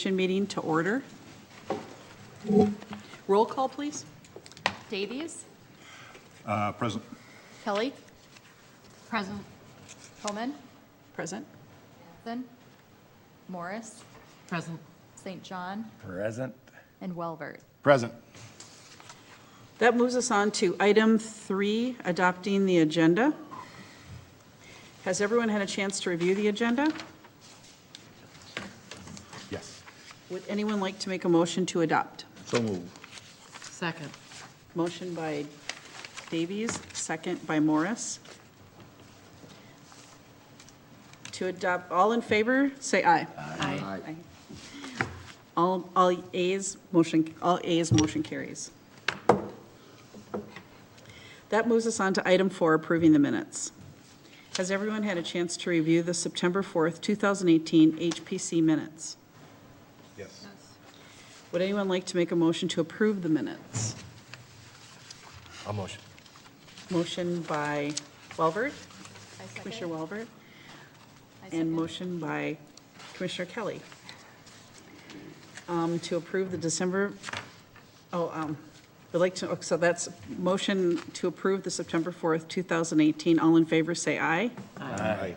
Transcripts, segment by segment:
Commission meeting to order. Roll call, please. Davies? Present. Kelly? Present. Homan? Present. Then Morris? Present. St. John? Present. And Welvert. Present. That moves us on to item 3, adopting the agenda. Has everyone had a chance to review the agenda? Yes. Would anyone like to make a motion to adopt? So moved. Second. Motion by Davies, second by Morris. To adopt, all in favor, say aye. Aye. Aye. All ayes, motion carries. That moves us on to item 4, approving the minutes. Has everyone had a chance to review the September 4th, 2018 HPC minutes? Yes. Would anyone like to make a motion to approve the minutes? I'll motion. Motion by Welvert, I second. Commissioner Welvert, I and second. motion by Commissioner Kelly. To approve the December, so that's motion to approve the September 4th, 2018. All in favor, say aye. Aye.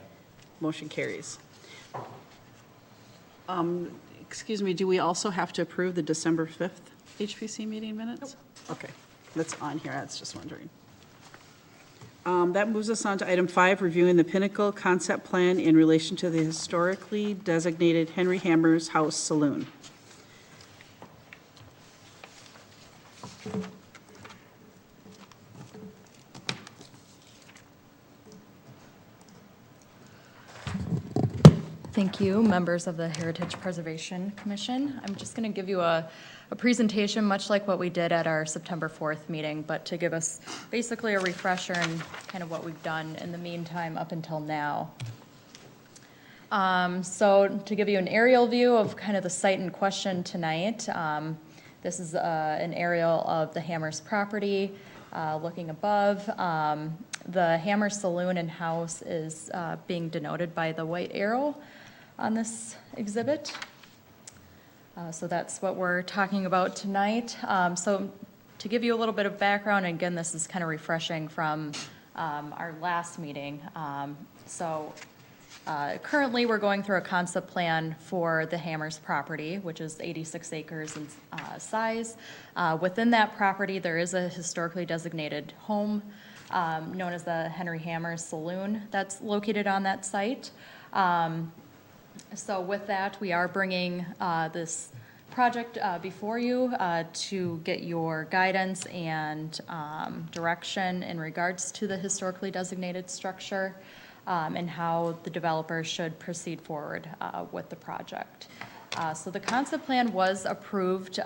Motion carries. Excuse me, do we also have to approve the December 5th HPC meeting minutes? Okay, that's on here, I was just wondering. That moves us on to item 5, reviewing the Pinnacle concept plan in relation to the historically designated Henry Hammer's House Saloon. Thank you, members of the Heritage Preservation Commission. I'm just going to give you a presentation, much like what we did at our September 4th meeting, but to give us basically a refresher and kind of what we've done in the meantime up until now. So to give you an aerial view of kind of the site in question tonight, this is an aerial of the Hammers property. Looking above, the Hammers Saloon and House is being denoted by the white arrow on this exhibit. So that's what we're talking about tonight. So to give you a little bit of background, and again, this is kind of refreshing from our last meeting. Currently, we're going through a concept plan for the Hammers property, which is 86 acres in size. Within that property, there is a historically designated home known as the Henry Hammers Saloon that's located on that site. So with that, we are bringing this project before you to get your guidance and direction in regards to the historically designated structure. And how the developer should proceed forward with the project. So the concept plan was approved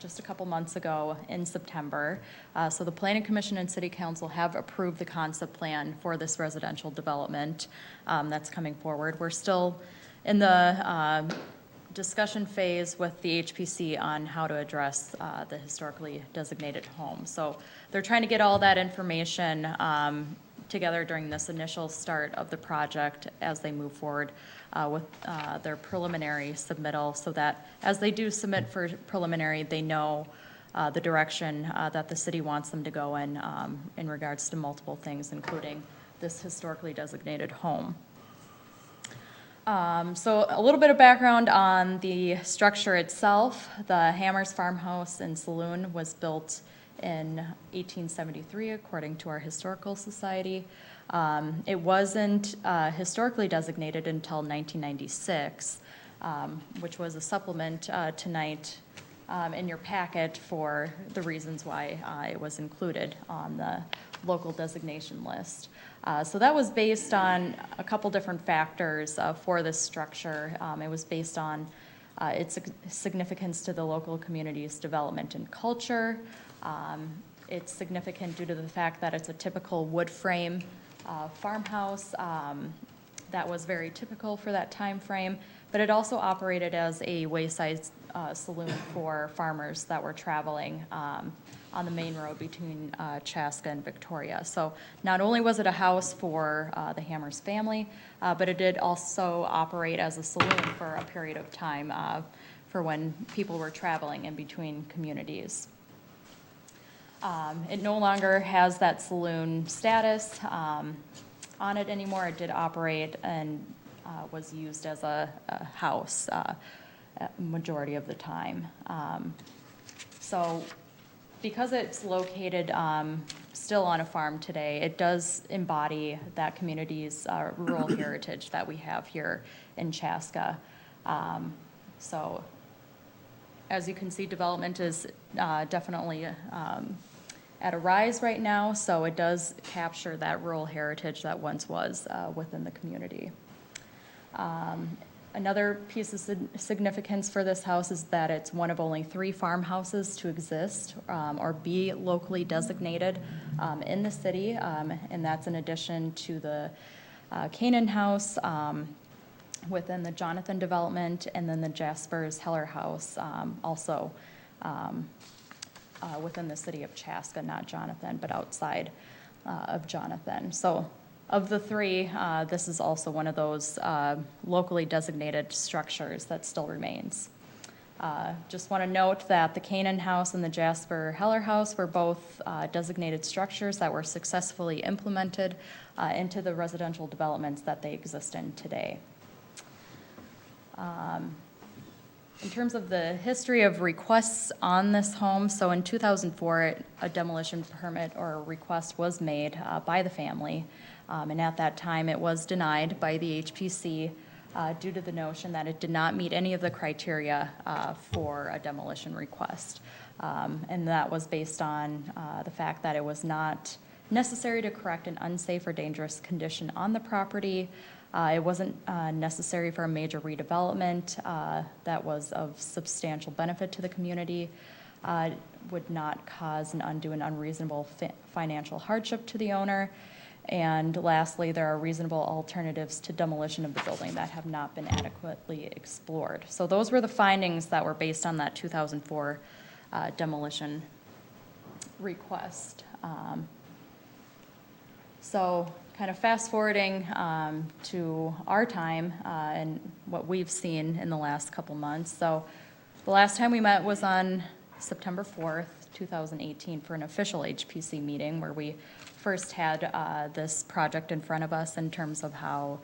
just a couple months ago in September. So the Planning Commission and City Council have approved the concept plan for this residential development that's coming forward. We're still in the discussion phase with the HPC on how to address the historically designated home. So they're trying to get all that information together during this initial start of the project as they move forward with their preliminary submittal, so that as they do submit for preliminary, they know the direction that the city wants them to go in regards to multiple things, including this historically designated home. So a little bit of background on the structure itself. The Hammers Farmhouse and Saloon was built in 1873, according to our Historical Society. It wasn't historically designated until 1996, which was a supplement tonight in your packet for the reasons why it was included on the local designation list. So that was based on a couple different factors for this structure. It was based on its significance to the local community's development and culture. It's significant due to the fact that it's a typical wood frame farmhouse that was very typical for that time frame, but it also operated as a wayside saloon for farmers that were traveling on the main road between Chaska and Victoria. So not only was it a house for the Hammers family, but it did also operate as a saloon for a period of time for when people were traveling in between communities. It no longer has that saloon status on it anymore. It did operate and was used as a house majority of the time. So because it's located still on a farm today, it does embody that community's rural heritage that we have here in Chaska. So as you can see, development is definitely at a rise right now, so it does capture that rural heritage that once was within the community. Another piece of significance for this house is that it's one of only 3 farmhouses to exist or be locally designated in the city, and that's in addition to the Canaan House within the Jonathan development, and then the Jasper's Heller House also within the city of Chaska, not Jonathan, but outside of Jonathan. So of the 3, this is also one of those locally designated structures that still remains. Just want to note that the Canaan House and the Jasper Heller House were both designated structures that were successfully implemented into the residential developments that they exist in today. In terms of the history of requests on this home, so in 2004, a demolition permit or a request was made by the family, and at that time it was denied by the HPC due to the notion that it did not meet any of the criteria for a demolition request. And that was based on the fact that it was not necessary to correct an unsafe or dangerous condition on the property. It wasn't necessary for a major redevelopment that was of substantial benefit to the community, would not cause an undue and unreasonable financial hardship to the owner. And lastly, there are reasonable alternatives to demolition of the building that have not been adequately explored. So those were the findings that were based on that 2004 demolition request. So kind of fast forwarding to our time and what we've seen in the last couple months. So the last time we met was on September 4th, 2018 for an official HPC meeting where we first had this project in front of us in terms of how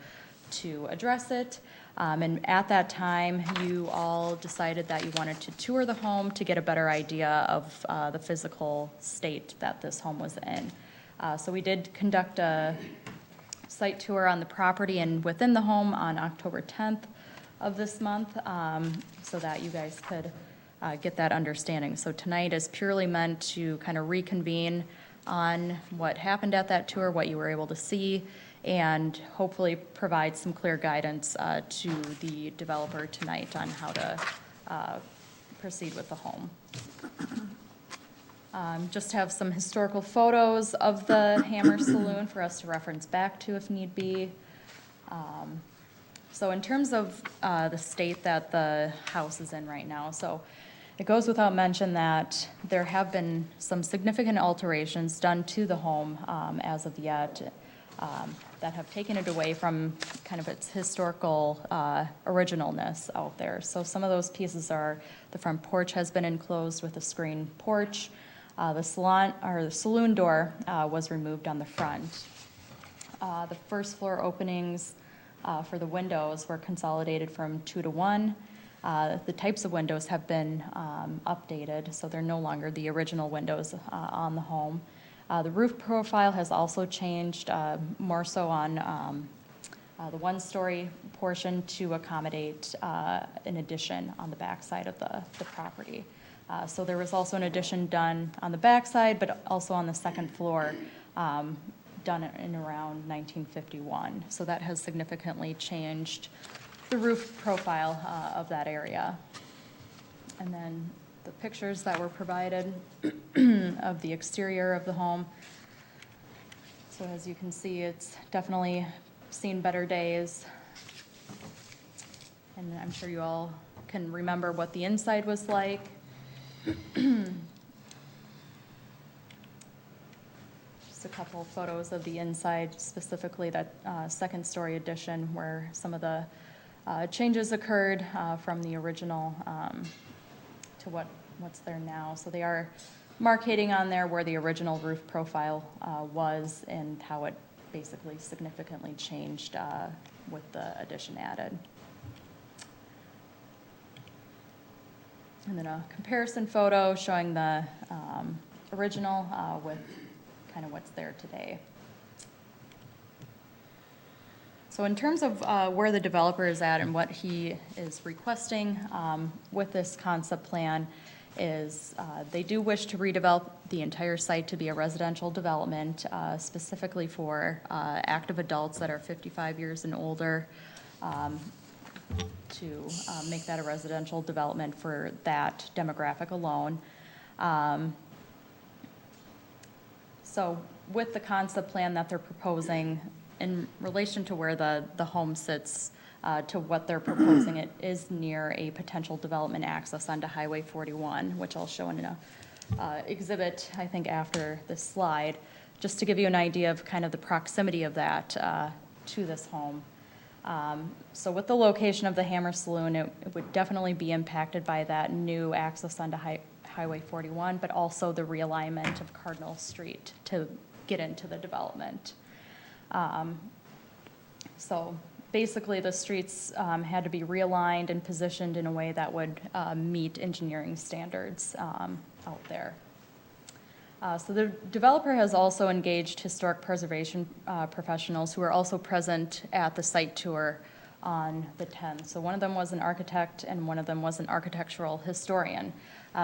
to address it. And at that time, you all decided that you wanted to tour the home to get a better idea of the physical state that this home was in. So we did conduct a site tour on the property and within the home on October 10th of this month so that you guys could get that understanding. So tonight is purely meant to kind of reconvene on what happened at that tour, what you were able to see, and hopefully provide some clear guidance to the developer tonight on how to proceed with the home. Just have some historical photos of the Hammer Saloon for us to reference back to if need be. So in terms of the state that the house is in right now, so it goes without mention that there have been some significant alterations done to the home as of yet that have taken it away from kind of its historical originalness out there. So some of those pieces are the front porch has been enclosed with a screen porch. The saloon door was removed on the front. The first floor openings for the windows were consolidated from 2 to 1. The types of windows have been updated, so they're no longer the original windows on the home. The roof profile has also changed, more so on the one-story portion to accommodate an addition on the back side of the property. So there was also an addition done on the back side, but also on the second floor, done in around 1951. So that has significantly changed the roof profile of that area. And then the pictures that were provided of the exterior of the home. So as you can see, it's definitely seen better days. And I'm sure you all can remember what the inside was like. Just a couple photos of the inside, specifically that second-story addition where some of the changes occurred from the original to what's there now. So they are marking on there where the original roof profile was and how it basically significantly changed with the addition added. And then a comparison photo showing the original with kind of what's there today. So in terms of where the developer is at and what he is requesting with this concept plan is they do wish to redevelop the entire site to be a residential development, specifically for active adults that are 55 years and older, to make that a residential development for that demographic alone. So with the concept plan that they're proposing, in relation to where the home sits, to what they're proposing, it is near a potential development access onto Highway 41, which I'll show in an exhibit, I think, after this slide, just to give you an idea of kind of the proximity of that to this home. So with the location of the Hammer Saloon, it would definitely be impacted by that new access onto Highway 41, but also the realignment of Cardinal Street to get into the development. So basically the streets had to be realigned and positioned in a way that would meet engineering standards out there. So the developer has also engaged historic preservation professionals who are also present at the site tour on the 10th. So one of them was an architect and one of them was an architectural historian.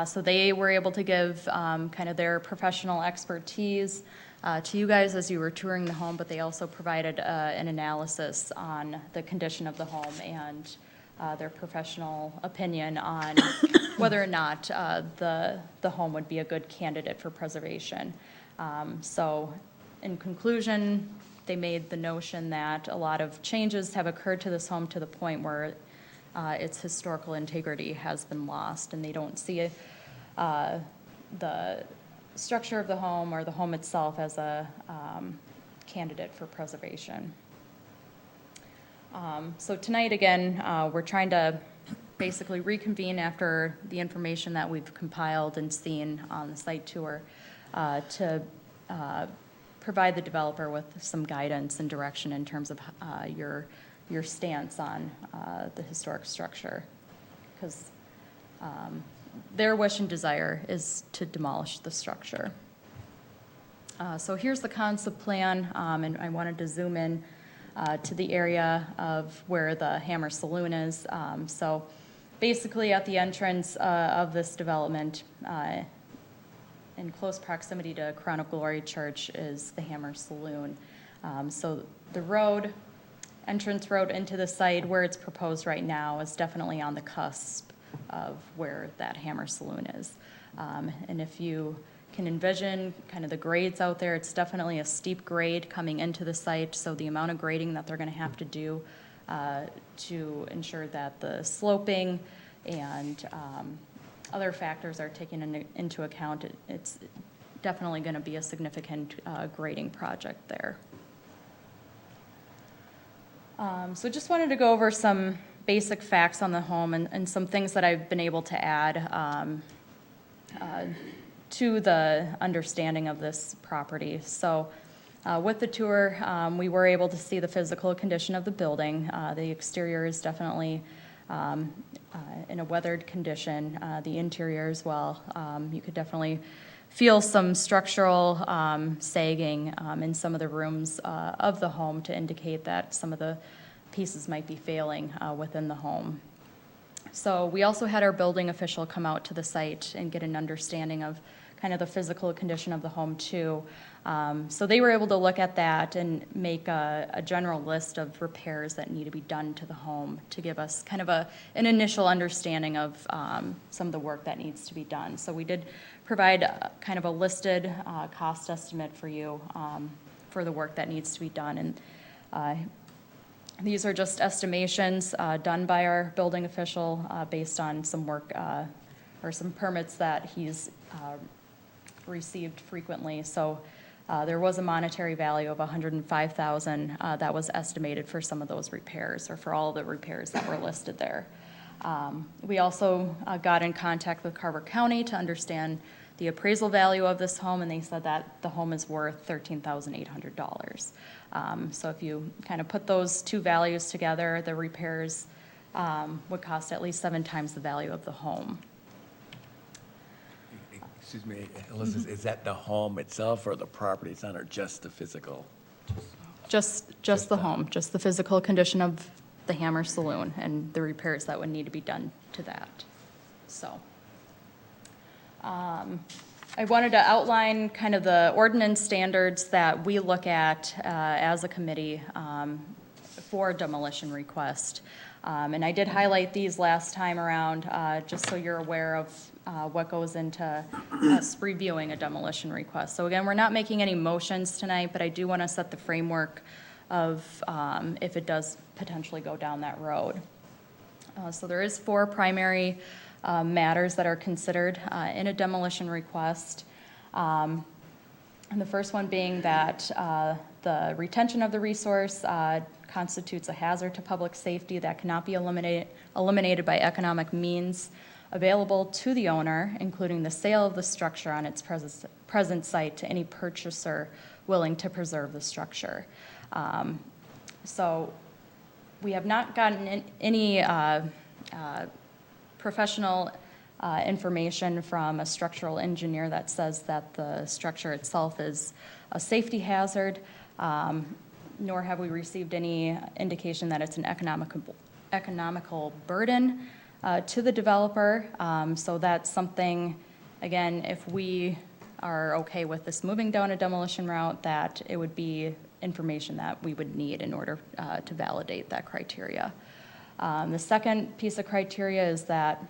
So they were able to give kind of their professional expertise to you guys as you were touring the home, but they also provided an analysis on the condition of the home and their professional opinion on whether or not the home would be a good candidate for preservation. So in conclusion, they made the notion that a lot of changes have occurred to this home to the point where its historical integrity has been lost, and they don't see the structure of the home or the home itself as a candidate for preservation. So tonight, again, we're trying to basically reconvene after the information that we've compiled and seen on the site tour to provide the developer with some guidance and direction in terms of your stance on the historic structure, because their wish and desire is to demolish the structure. So here's the concept plan, and I wanted to zoom in to the area of where the Hammer Saloon is. So basically at the entrance of this development, in close proximity to Crown of Glory Church, is the Hammer Saloon. So the entrance road into the site where it's proposed right now is definitely on the cusp of where that Hammer Saloon is. And if you can envision kind of the grades out there, it's definitely a steep grade coming into the site, so the amount of grading that they're going to have to do to ensure that the sloping and other factors are taken into account, it's definitely going to be a significant grading project there. So just wanted to go over some basic facts on the home and some things that I've been able to add to the understanding of this property. So with the tour, we were able to see the physical condition of the building. The exterior is definitely in a weathered condition, the interior as well. You could definitely feel some structural sagging in some of the rooms of the home to indicate that some of the pieces might be failing within the home. So we also had our building official come out to the site and get an understanding of kind of the physical condition of the home too. So they were able to look at that and make a general list of repairs that need to be done to the home to give us kind of an initial understanding of some of the work that needs to be done. So we did provide kind of a listed cost estimate for you for the work that needs to be done. And These are just estimations done by our building official based on some work or some permits that he's received frequently. So there was a monetary value of $105,000 that was estimated for some of those repairs, or for all the repairs that were listed there. We also got in contact with Carver County to understand the appraisal value of this home, and they said that the home is worth $13,800. So if you kind of put those two values together, the repairs would cost at least 7 times the value of the home. Excuse me, Elizabeth, is that the home itself or the property it's on, or just the physical? Just the home, just the physical condition of the Hammer Saloon and the repairs that would need to be done to that. So, I wanted to outline kind of the ordinance standards that we look at as a committee for a demolition request. And I did highlight these last time around, just so you're aware of what goes into us reviewing a demolition request. So again, we're not making any motions tonight, but I do want to set the framework of if it does potentially go down that road. So there is 4 primary matters that are considered in a demolition request. And the first one being that the retention of the resource constitutes a hazard to public safety that cannot be eliminated by economic means available to the owner, including the sale of the structure on its present site to any purchaser willing to preserve the structure. So we have not gotten any professional information from a structural engineer that says that the structure itself is a safety hazard, nor have we received any indication that it's an economical burden to the developer. So that's something, again, if we are okay with this moving down a demolition route, that it would be information that we would need in order to validate that criteria. The second piece of criteria is that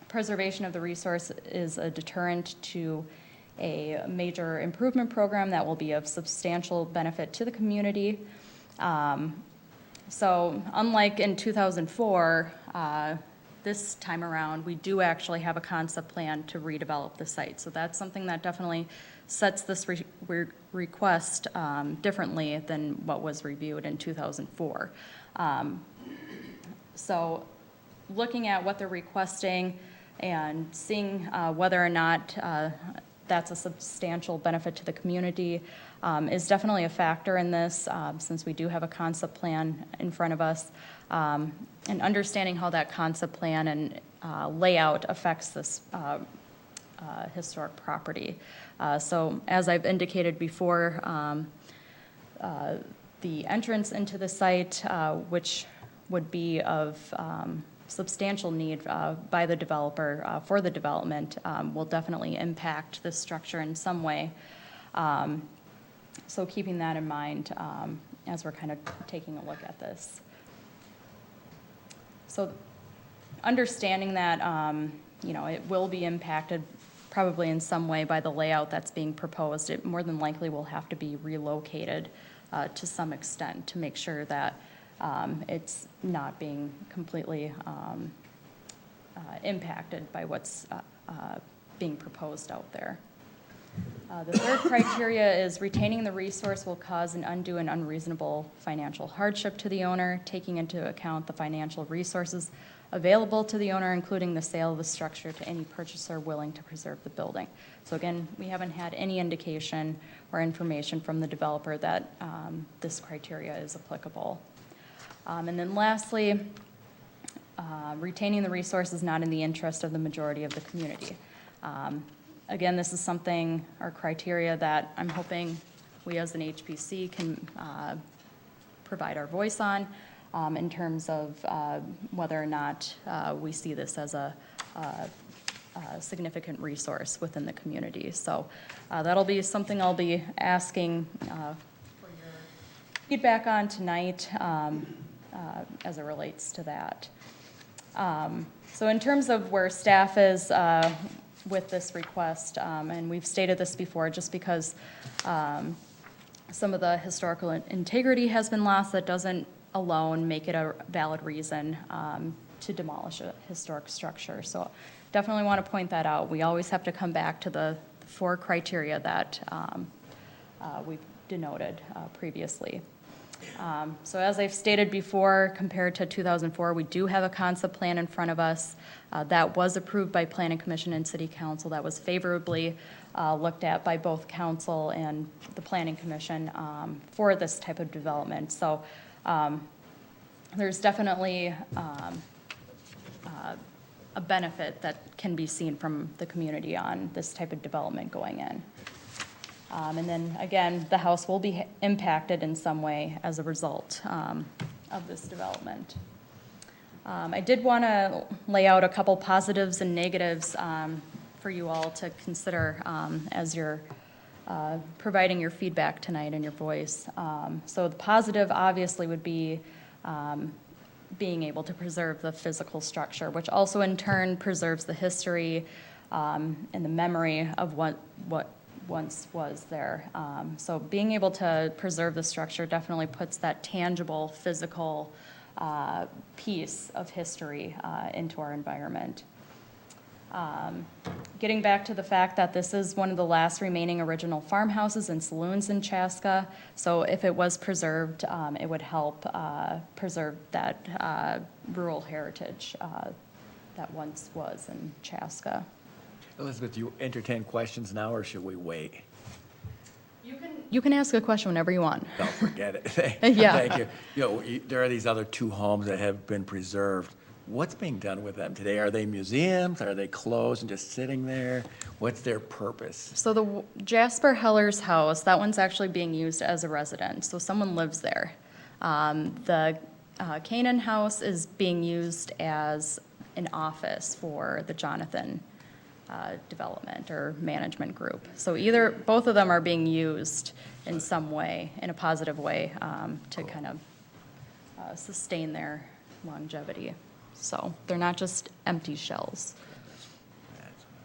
preservation of the resource is a deterrent to a major improvement program that will be of substantial benefit to the community. So unlike in 2004, this time around, we do actually have a concept plan to redevelop the site. So that's something that definitely sets this request differently than what was reviewed in 2004. So looking at what they're requesting and seeing whether or not that's a substantial benefit to the community is definitely a factor in this, since we do have a concept plan in front of us. And understanding how that concept plan and layout affects this historic property. So as I've indicated before, the entrance into the site, which would be of substantial need by the developer for the development, will definitely impact this structure in some way. So keeping that in mind as we're kind of taking a look at this. So understanding that, it will be impacted probably in some way by the layout that's being proposed, it more than likely will have to be relocated to some extent to make sure that it's not being completely impacted by what's being proposed out there. The third criteria is retaining the resource will cause an undue and unreasonable financial hardship to the owner, taking into account the financial resources available to the owner, including the sale of the structure to any purchaser willing to preserve the building. So again, we haven't had any indication or information from the developer that this criteria is applicable. And then lastly, retaining the resource is not in the interest of the majority of the community. Again, this is something, our criteria, that I'm hoping we as an HPC can provide our voice on in terms of whether or not we see this as a significant resource within the community. So that'll be something I'll be asking for your feedback on tonight as it relates to that. So in terms of where staff is with this request, and we've stated this before, just because some of the historical integrity has been lost, that doesn't alone make it a valid reason to demolish a historic structure. So definitely want to point that out. We always have to come back to the 4 criteria that we've denoted previously. So as I've stated before, compared to 2004, we do have a concept plan in front of us that was approved by Planning Commission and City Council, that was favorably looked at by both Council and the Planning Commission for this type of development. So there's definitely a benefit that can be seen from the community on this type of development going in. And then, again, the house will be impacted in some way as a result of this development. I did want to lay out a couple positives and negatives for you all to consider as you're providing your feedback tonight and your voice. So the positive, obviously, would be being able to preserve the physical structure, which also in turn preserves the history and the memory of what once was there. So being able to preserve the structure definitely puts that tangible, physical piece of history into our environment. Getting back to the fact that this is one of the last remaining original farmhouses and saloons in Chaska, so if it was preserved, it would help preserve that rural heritage that once was in Chaska. Elizabeth, you entertain questions now, or should we wait? You can ask a question whenever you want. Don't forget it. Yeah. Thank you. You know, there are these other 2 homes that have been preserved. What's being done with them today? Are they museums? Are they closed and just sitting there? What's their purpose? So the Jasper Heller's house, that one's actually being used as a residence, so someone lives there. The Canaan house is being used as an office for the Jonathan development or management group. So both of them are being used in some way, in a positive way, to kind of sustain their longevity. So they're not just empty shells.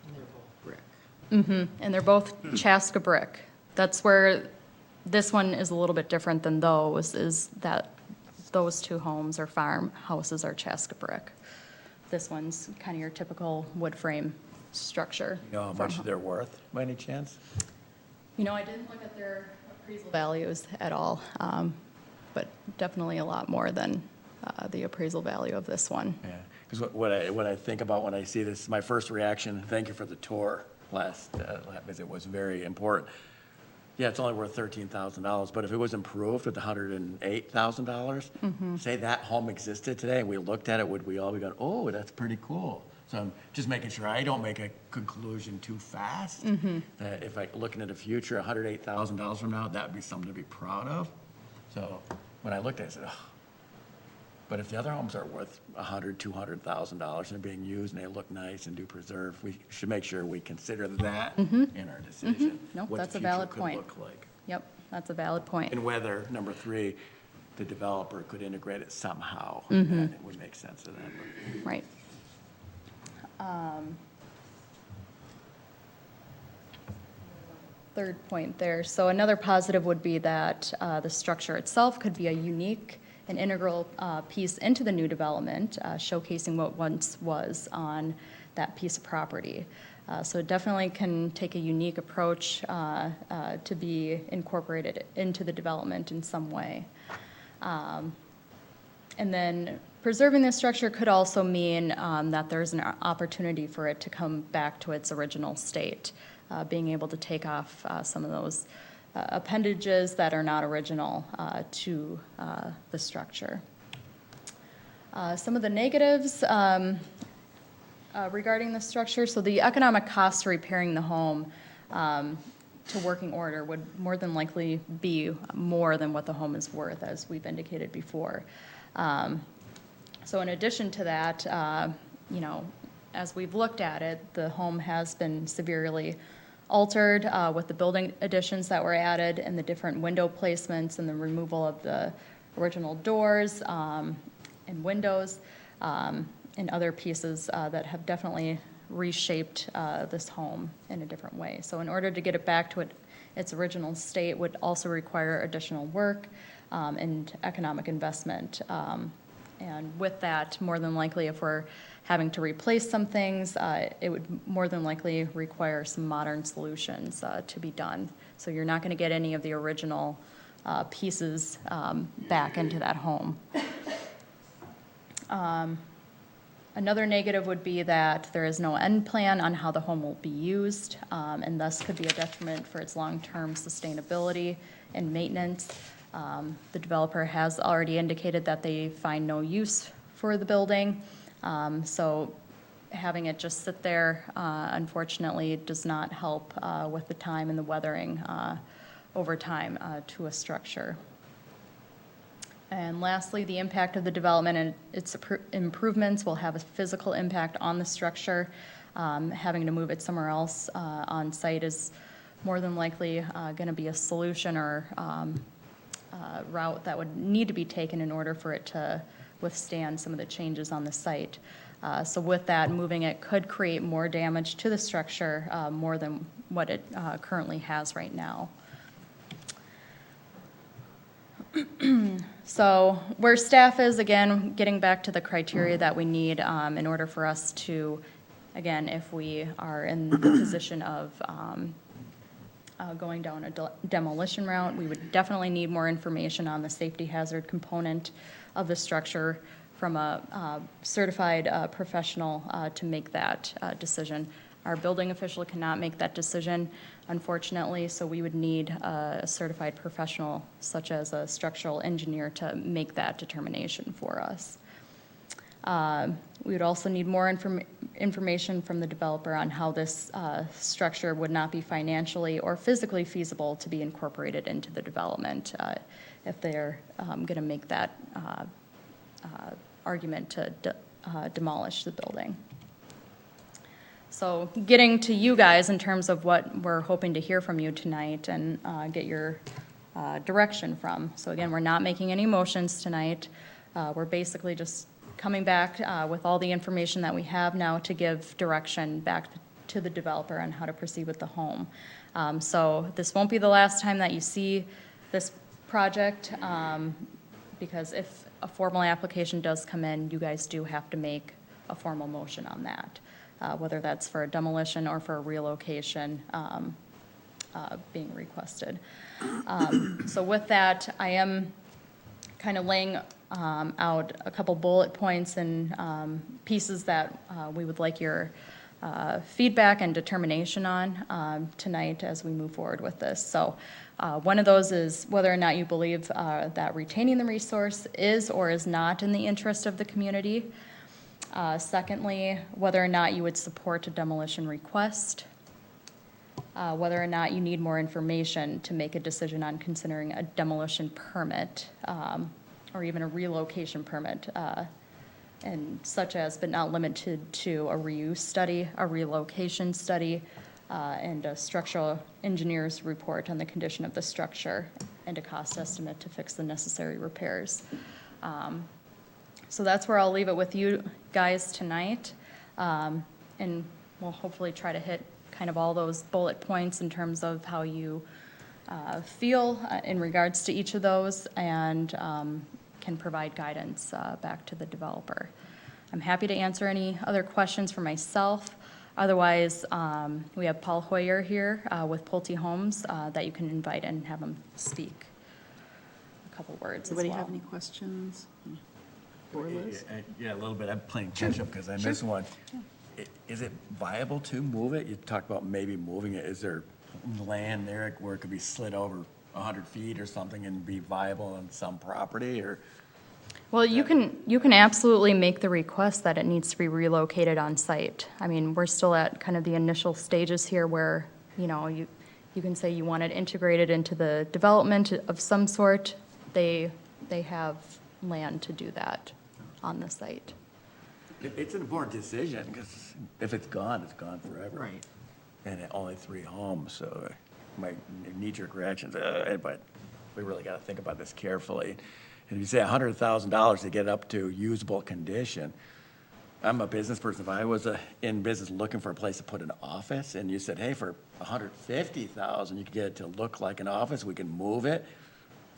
And they're both brick. And they're both Chaska brick. That's where this one is a little bit different than those, is that those 2 homes or farmhouses are Chaska brick. This one's kind of your typical wood frame structure. You know how much they're worth, by any chance? You know, I didn't look at their appraisal values at all, but definitely a lot more than the appraisal value of this one. Yeah, because what I think about when I see this, my first reaction, thank you for the tour last visit, was very important. Yeah, it's only worth $13,000, but if it was improved with $108,000, say that home existed today and we looked at it, would we all be going, oh, that's pretty cool? So I'm just making sure I don't make a conclusion too fast. That if I looking at the future, $108,000 from now, that would be something to be proud of. So when I looked at it, I said, oh. But if the other homes are worth $100,000, $200,000 and they're being used and they look nice and do preserve, we should make sure we consider that in our decision. Nope, what that's the a valid future could point. look like. Yep, that's a valid point. And whether, number 3, the developer could integrate it somehow. That it would make sense to them. Right. Third point there. So another positive would be that the structure itself could be a unique and integral piece into the new development, showcasing what once was on that piece of property. So it definitely can take a unique approach to be incorporated into the development in some way. And then preserving the structure could also mean that there's an opportunity for it to come back to its original state, being able to take off some of those appendages that are not original to the structure. Some of the negatives regarding the structure, so the economic cost to repairing the home to working order would more than likely be more than what the home is worth, as we've indicated before. So in addition to that, you know, as we've looked at it, the home has been severely altered with the building additions that were added and the different window placements and the removal of the original doors and windows and other pieces that have definitely reshaped this home in a different way. So in order to get it back to its original state would also require additional work and economic investment. And with that, more than likely, if we're having to replace some things, it would more than likely require some modern solutions to be done. So you're not going to get any of the original pieces back into that home. Another negative would be that there is no end plan on how the home will be used, and thus could be a detriment for its long-term sustainability and maintenance. The developer has already indicated that they find no use for the building, so having it just sit there, unfortunately, does not help with the time and the weathering over time to a structure. And lastly, the impact of the development and its improvements will have a physical impact on the structure. Having to move it somewhere else on site is more than likely going to be a solution or route that would need to be taken in order for it to withstand some of the changes on the site. So with that, moving it could create more damage to the structure, more than what it currently has right now. So where staff is, again, getting back to the criteria that we need in order for us to, again, if we are in the position of going down a demolition route, we would definitely need more information on the safety hazard component of the structure from a certified professional to make that decision. Our building official cannot make that decision, unfortunately, so we would need a certified professional, such as a structural engineer, to make that determination for us. We would also need more information from the developer on how this structure would not be financially or physically feasible to be incorporated into the development if they're going to make that argument to demolish the building. So getting to you guys in terms of what we're hoping to hear from you tonight and get your direction from. So again, we're not making any motions tonight. We're basically just coming back with all the information that we have now to give direction back to the developer on how to proceed with the home. So this won't be the last time that you see this project, because if a formal application does come in, you guys do have to make a formal motion on that, whether that's for a demolition or for a relocation being requested. So with that, I am kind of laying out a couple bullet points and pieces that we would like your feedback and determination on tonight as we move forward with this. So one of those is whether or not you believe that retaining the resource is or is not in the interest of the community. Secondly, whether or not you would support a demolition request. Whether or not you need more information to make a decision on considering a demolition permit or even a relocation permit, and such as but not limited to a reuse study, a relocation study, and a structural engineer's report on the condition of the structure and a cost estimate to fix the necessary repairs. So that's where I'll leave it with you guys tonight, and we'll hopefully try to hit kind of all those bullet points in terms of how you feel in regards to each of those, and can provide guidance back to the developer. I'm happy to answer any other questions for myself. Otherwise, we have Paul Hoyer here with Pulte Homes that you can invite and have him speak a couple words as Anybody well. have any questions? For Liz? Yeah, a little bit. I'm playing catch-up because I missed one. Is it viable to move it? You talked about maybe moving it. Is there land there where it could be slid over 100 feet or something and be viable on some property, or? Well, you can absolutely make the request that it needs to be relocated on site. I mean, we're still at kind of the initial stages here where, you know, you can say you want it integrated into the development of some sort. They have land to do that on the site. It's an important decision because if it's gone forever. Right. And only 3 homes, so my knee-jerk reactions, but we really got to think about this carefully. And if you say $100,000 to get up to usable condition, I'm a business person. If I was in business looking for a place to put an office, and you said, hey, for $150,000, you could get it to look like an office, we can move it,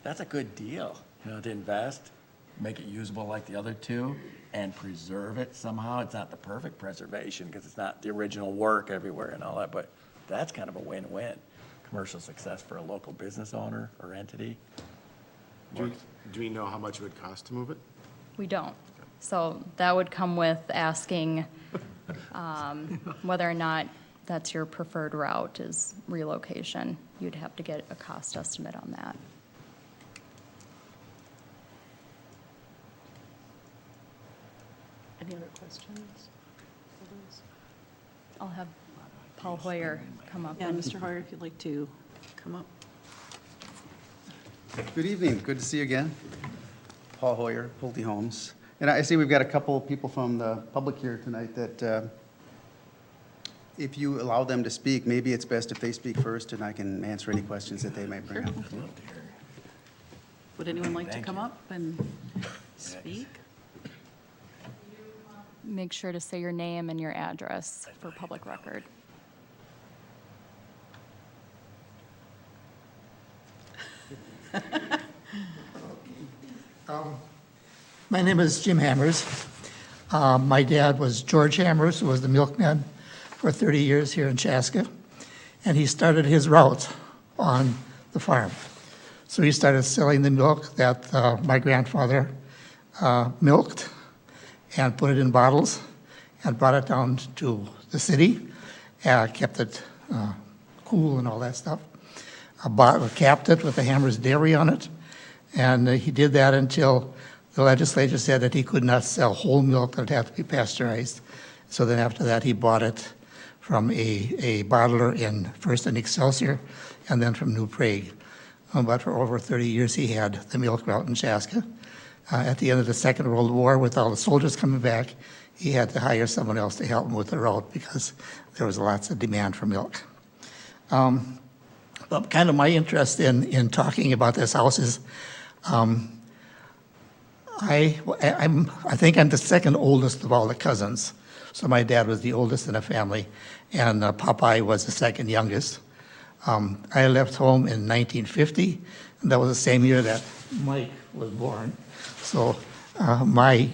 that's a good deal, to invest, make it usable like the other two, and preserve it somehow. It's not the perfect preservation, because it's not the original work everywhere and all that, but that's kind of a win-win. Commercial success for a local business owner or entity. Do we know how much it would cost to move it? We don't. So that would come with asking whether or not that's your preferred route is relocation. You'd have to get a cost estimate on that. Any other questions? I'll have Paul Hoyer come up. Yeah, Mr. Hoyer, if you'd like to come up. Good evening. Good to see you again. Paul Hoyer, Pulte Homes. And I see we've got a couple people from the public here tonight that if you allow them to speak, maybe it's best if they speak first and I can answer any questions that they might bring up. Would anyone like to Thank come you. up and speak? Make sure to say your name and your address for public record. My name is Jim Hammers. My dad was George Hammers, who was the milkman for 30 years here in Chaska, and he started his route on the farm. So he started selling the milk that my grandfather milked and put it in bottles and brought it down to the city, kept it cool and all that stuff. Capped it with the Hammers Dairy on it, and he did that until the legislature said that he could not sell whole milk, that it had to be pasteurized. So then after that, he bought it from a bottler first in Excelsior and then from New Prague. But for over 30 years, he had the milk route in Chaska. At the end of the Second World War, with all the soldiers coming back, he had to hire someone else to help him with the route because there was lots of demand for milk. But kind of my interest in talking about this house is I think I'm the second oldest of all the cousins. So my dad was the oldest in the family, and Popeye was the second youngest. I left home in 1950, and that was the same year that Mike was born. So my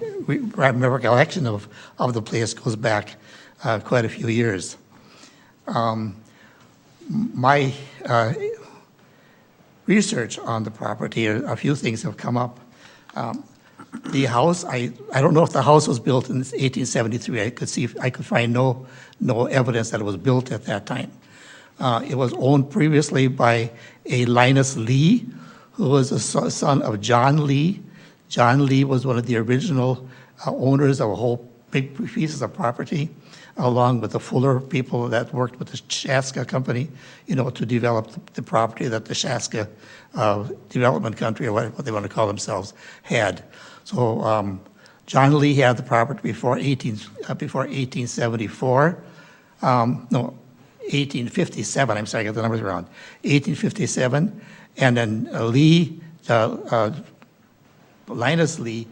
recollection of the place goes back quite a few years. My research on the property, a few things have come up. The house, I don't know if the house was built in 1873. I could find no evidence that it was built at that time. It was owned previously by a Linus Lee, who was a son of John Lee. John Lee was one of the original owners of a whole big pieces of property, along with the Fuller people that worked with the Chaska company, to develop the property that the Chaska development country, or what they want to call themselves, had. So John Lee had the property before 1874. No, 1857. I'm sorry, I got the numbers wrong. 1857, and then Linus Lee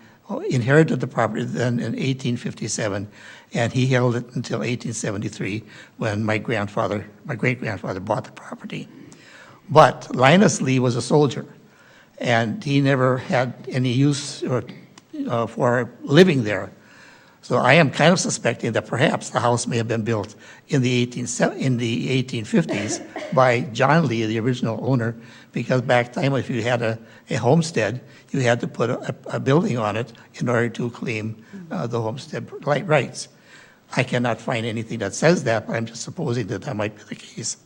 inherited the property then in 1857, and he held it until 1873 when my great-grandfather bought the property. But Linus Lee was a soldier, and he never had any use for living there. So I am kind of suspecting that perhaps the house may have been built in the 1850s by John Lee, the original owner, because back then if you had a homestead, you had to put a building on it in order to claim the homestead rights. I cannot find anything that says that, but I'm just supposing that might be the case.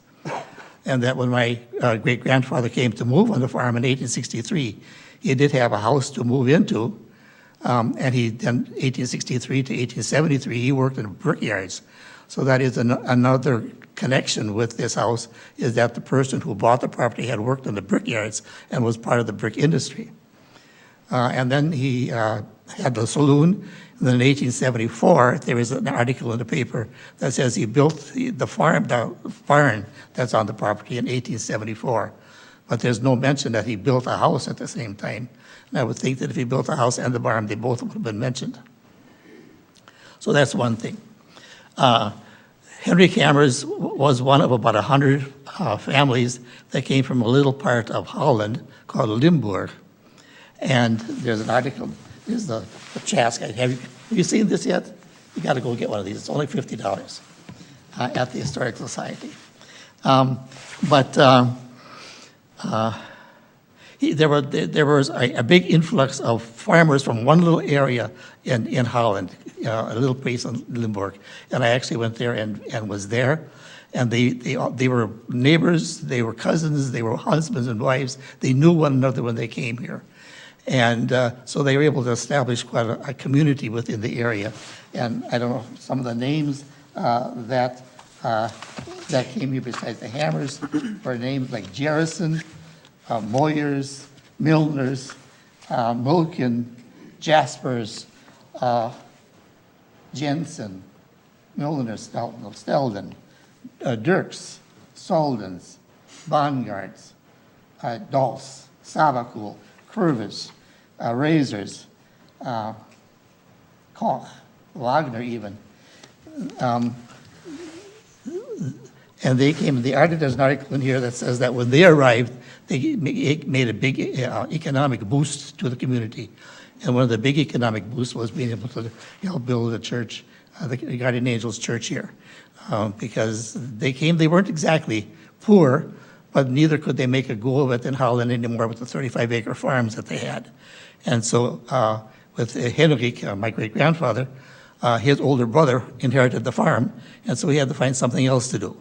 And that when my great-grandfather came to move on the farm in 1863, he did have a house to move into, and he then 1863 to 1873 he worked in brickyards. So that is another connection with this house, is that the person who bought the property had worked in the brickyards and was part of the brick industry. And then he had the saloon. And then in 1874, there is an article in the paper that says he built the barn that's on the property in 1874. But there's no mention that he built a house at the same time. And I would think that if he built a house and the barn, they both would have been mentioned. So that's one thing. Henry Hammers was one of about 100 families that came from a little part of Holland called Limburg. And there's an article, there's the Chaska. Have you seen this yet? You got to go get one of these. It's only $50 at the Historical Society. There was a big influx of farmers from one little area in Holland, a little place in Limburg. And I actually went there and was there. And they were neighbors, they were cousins, they were husbands and wives. They knew one another when they came here. And so they were able to establish quite a community within the area. And I don't know, some of the names that came here besides the Hammers were names like Jerrison, Moyers, Milners, Mulkin, Jaspers, Jensen, Milner, Stelden, Dirks, Soldens, Bongards, Dals, Savakul, Curvis, Razors, Koch, Wagner even. And they came, there's an article in here that says that when they arrived, they made a big economic boost to the community. And one of the big economic boosts was being able to help build a church, the Guardian Angels Church here. Because they weren't exactly poor, but neither could they make a go of it in Holland anymore with the 35-acre farms that they had. And so with Henrik, my great-grandfather, his older brother inherited the farm, and so he had to find something else to do.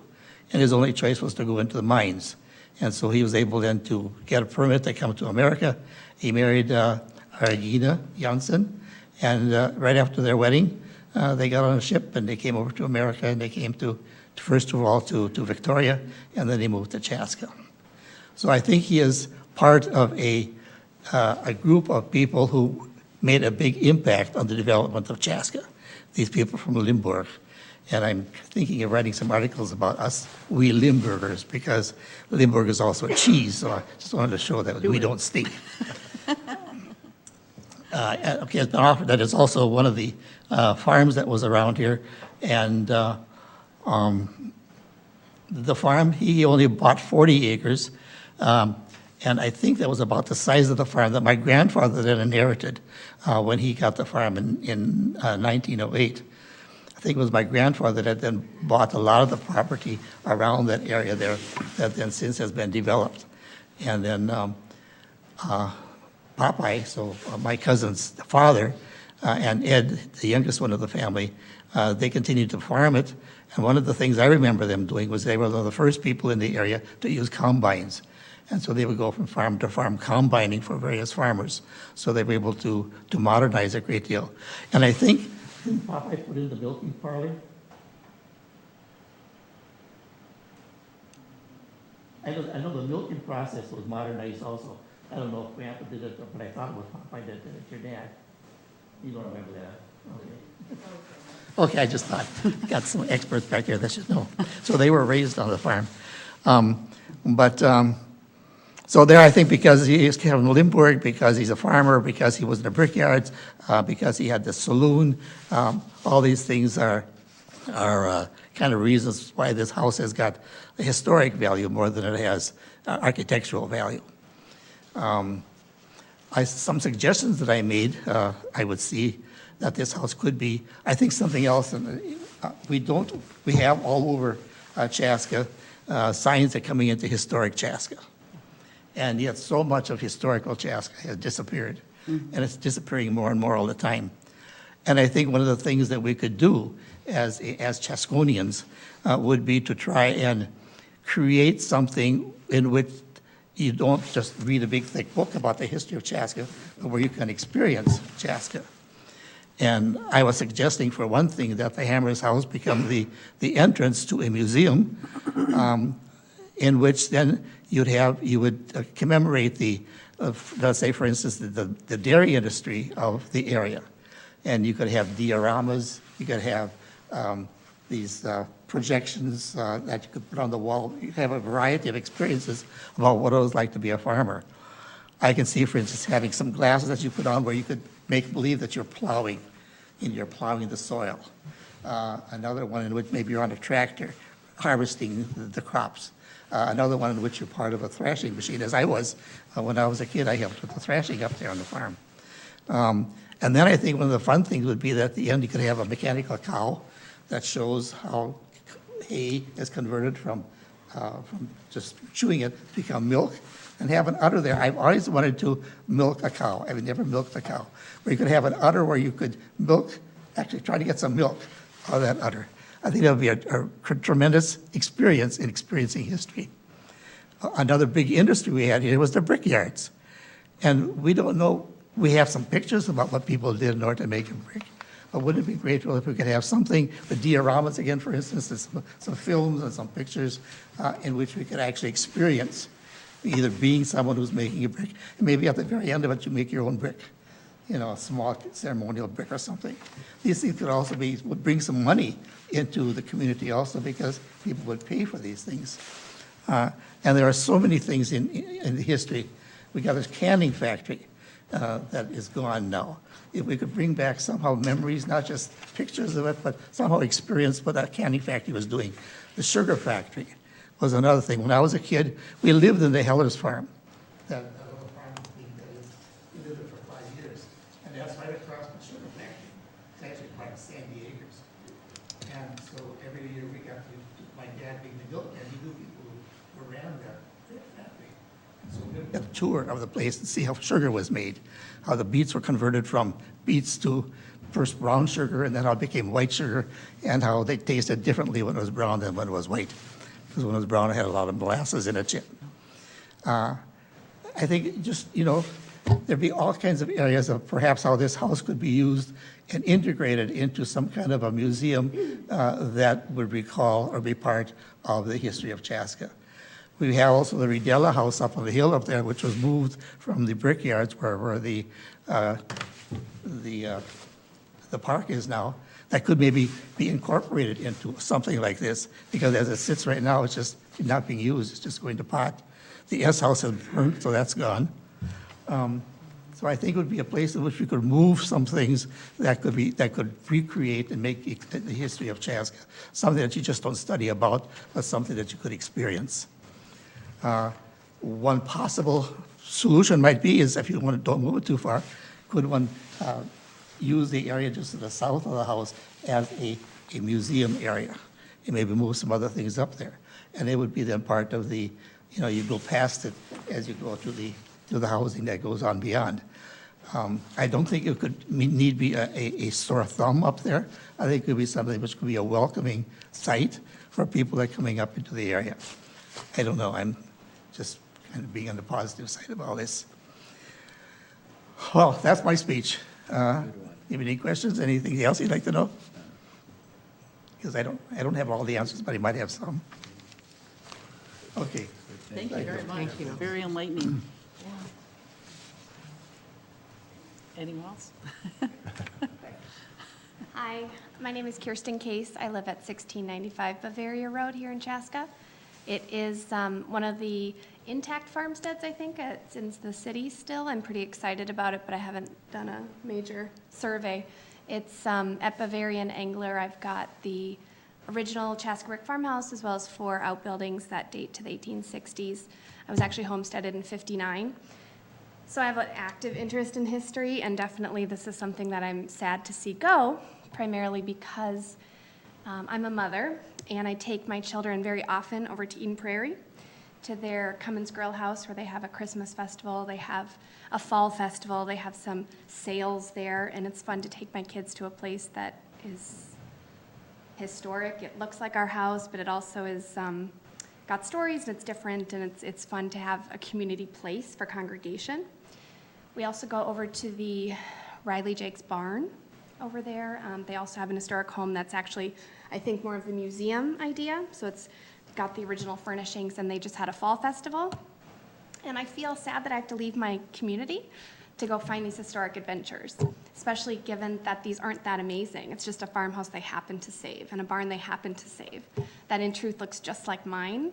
And his only choice was to go into the mines. And so he was able then to get a permit to come to America. He married Regina Janssen, and right after their wedding, they got on a ship and they came over to America, and they came to first of all to Victoria, and then they moved to Chaska. So I think he is part of a group of people who made a big impact on the development of Chaska, these people from Limburg. And I'm thinking of writing some articles about us, we Limburgers, because Limburg is also a cheese, so I just wanted to show that we don't stink. Okay, it's been offered that it's also one of the farms that was around here, and the farm, he only bought 40 acres, and I think that was about the size of the farm that my grandfather then inherited when he got the farm in 1908. I think it was my grandfather that then bought a lot of the property around that area there that then since has been developed. And then Popeye, so my cousin's father, and Ed, the youngest one of the family, they continued to farm it. And one of the things I remember them doing was they were one of the first people in the area to use combines. And so they would go from farm to farm combining for various farmers. So they were able to modernize a great deal. And I think, didn't Popeye put in the milking parlor? I know the milking process was modernized also. I don't know if Grandpa did it, but I thought it was Popeye that did it, your dad. You don't remember that? Okay. Okay, I just thought, got some experts back there that should know. So they were raised on the farm. So there, I think because he is from Limburg, because he's a farmer, because he was in the brickyards, because he had the saloon, all these things are kind of reasons why this house has got a historic value more than it has architectural value. Some suggestions that I made, I would see that this house could be, I think something else, and we have all over Chaska signs that are coming into historic Chaska. And yet so much of historical Chaska has disappeared, and it's disappearing more and more all the time. And I think one of the things that we could do as Chaskonians would be to try and create something in which you don't just read a big thick book about the history of Chaska, but where you can experience Chaska. And I was suggesting, for one thing, that the Hammers House become the entrance to a museum in which then you would commemorate let's say, for instance, the dairy industry of the area. And you could have dioramas, you could have these projections that you could put on the wall. You have a variety of experiences about what it was like to be a farmer. I can see, for instance, having some glasses that you put on where you could make believe that you're plowing, and you're plowing the soil. Another one in which maybe you're on a tractor harvesting the crops. Another one in which you're part of a thrashing machine, as I was. When I was a kid, I helped with the thrashing up there on the farm. And then I think one of the fun things would be that at the end you could have a mechanical cow that shows how hay is converted from just chewing it to become milk, and have an udder there. I've always wanted to milk a cow. I've never milked a cow. Where you could have an udder where you could milk, actually try to get some milk out of that udder. I think that would be a tremendous experience in experiencing history. Another big industry we had here was the brickyards. And we don't know, we have some pictures about what people did in order to make a brick. But wouldn't it be great if we could have something, the dioramas again, for instance, and some films and some pictures in which we could actually experience either being someone who's making a brick, and maybe at the very end of it, you make your own brick, you know, a small ceremonial brick or something. These things could also would bring some money into the community also, because people would pay for these things. And there are so many things in the history. We got this canning factory that is gone now. If we could bring back somehow memories, not just pictures of it, but somehow experience what that canning factory was doing. The sugar factory was another thing. When I was a kid, we lived in the Heller's farm. That little farm thing we lived there for 5 years. And that's right across the sugar factory. It's actually quite 70 acres. And so every year we got to, my dad being the milkman, he knew people who ran that factory. And so we got a tour of the place to see how sugar was made, how the beets were converted from beets to first brown sugar, and then how it became white sugar, and how they tasted differently when it was brown than when it was white. Because when it was brown, it had a lot of molasses in it. I think just, you know, there'd be all kinds of areas of perhaps how this house could be used and integrated into some kind of a museum that would recall or be part of the history of Chaska. We have also the Riedella House up on the hill up there, which was moved from the brickyards where the park is now. That could maybe be incorporated into something like this, because as it sits right now, it's just not being used. It's just going to pot. The S house has burned, so that's gone. So I think it would be a place in which we could move some things that could recreate and make the history of Chaska something that you just don't study about, but something that you could experience. One possible solution might be is, if you don't move it too far, could one use the area just to the south of the house as a museum area, and maybe move some other things up there. And it would be then part of the, you know, you go past it as you go to the housing that goes on beyond. I don't think it could need be a sore thumb up there. I think it could be something which could be a welcoming site for people that are coming up into the area. I don't know, I'm just kind of being on the positive side of all this. Well, that's my speech. You have any questions? Anything else you'd like to know? Because I don't have all the answers, but I might have some. Okay. Thank you very much. Thank you. Very enlightening. Anyone else? Hi, my name is Kirsten Case. I live at 1695 Bavaria Road here in Chaska. It is one of the intact farmsteads, I think. It's in the city still. I'm pretty excited about it, but I haven't done a major survey. It's at Bavarian Angler. I've got the original Chaska brick farmhouse, as well as 4 outbuildings that date to the 1860s. I was actually homesteaded in '59. So I have an active interest in history, and definitely this is something that I'm sad to see go, primarily because I'm a mother, and I take my children very often over to Eden Prairie, to their Cummins Grill House, where they have a Christmas festival, they have a fall festival, they have some sales there, and it's fun to take my kids to a place that is historic. It looks like our house, but it also is got stories, and it's different, and it's fun to have a community place for congregation. We also go over to the Riley Jake's barn over there. They also have an historic home that's actually, I think, more of the museum idea. So it's got the original furnishings, and they just had a fall festival. And I feel sad that I have to leave my community to go find these historic adventures, especially given that these aren't that amazing. It's just a farmhouse they happen to save and a barn they happen to save that in truth looks just like mine.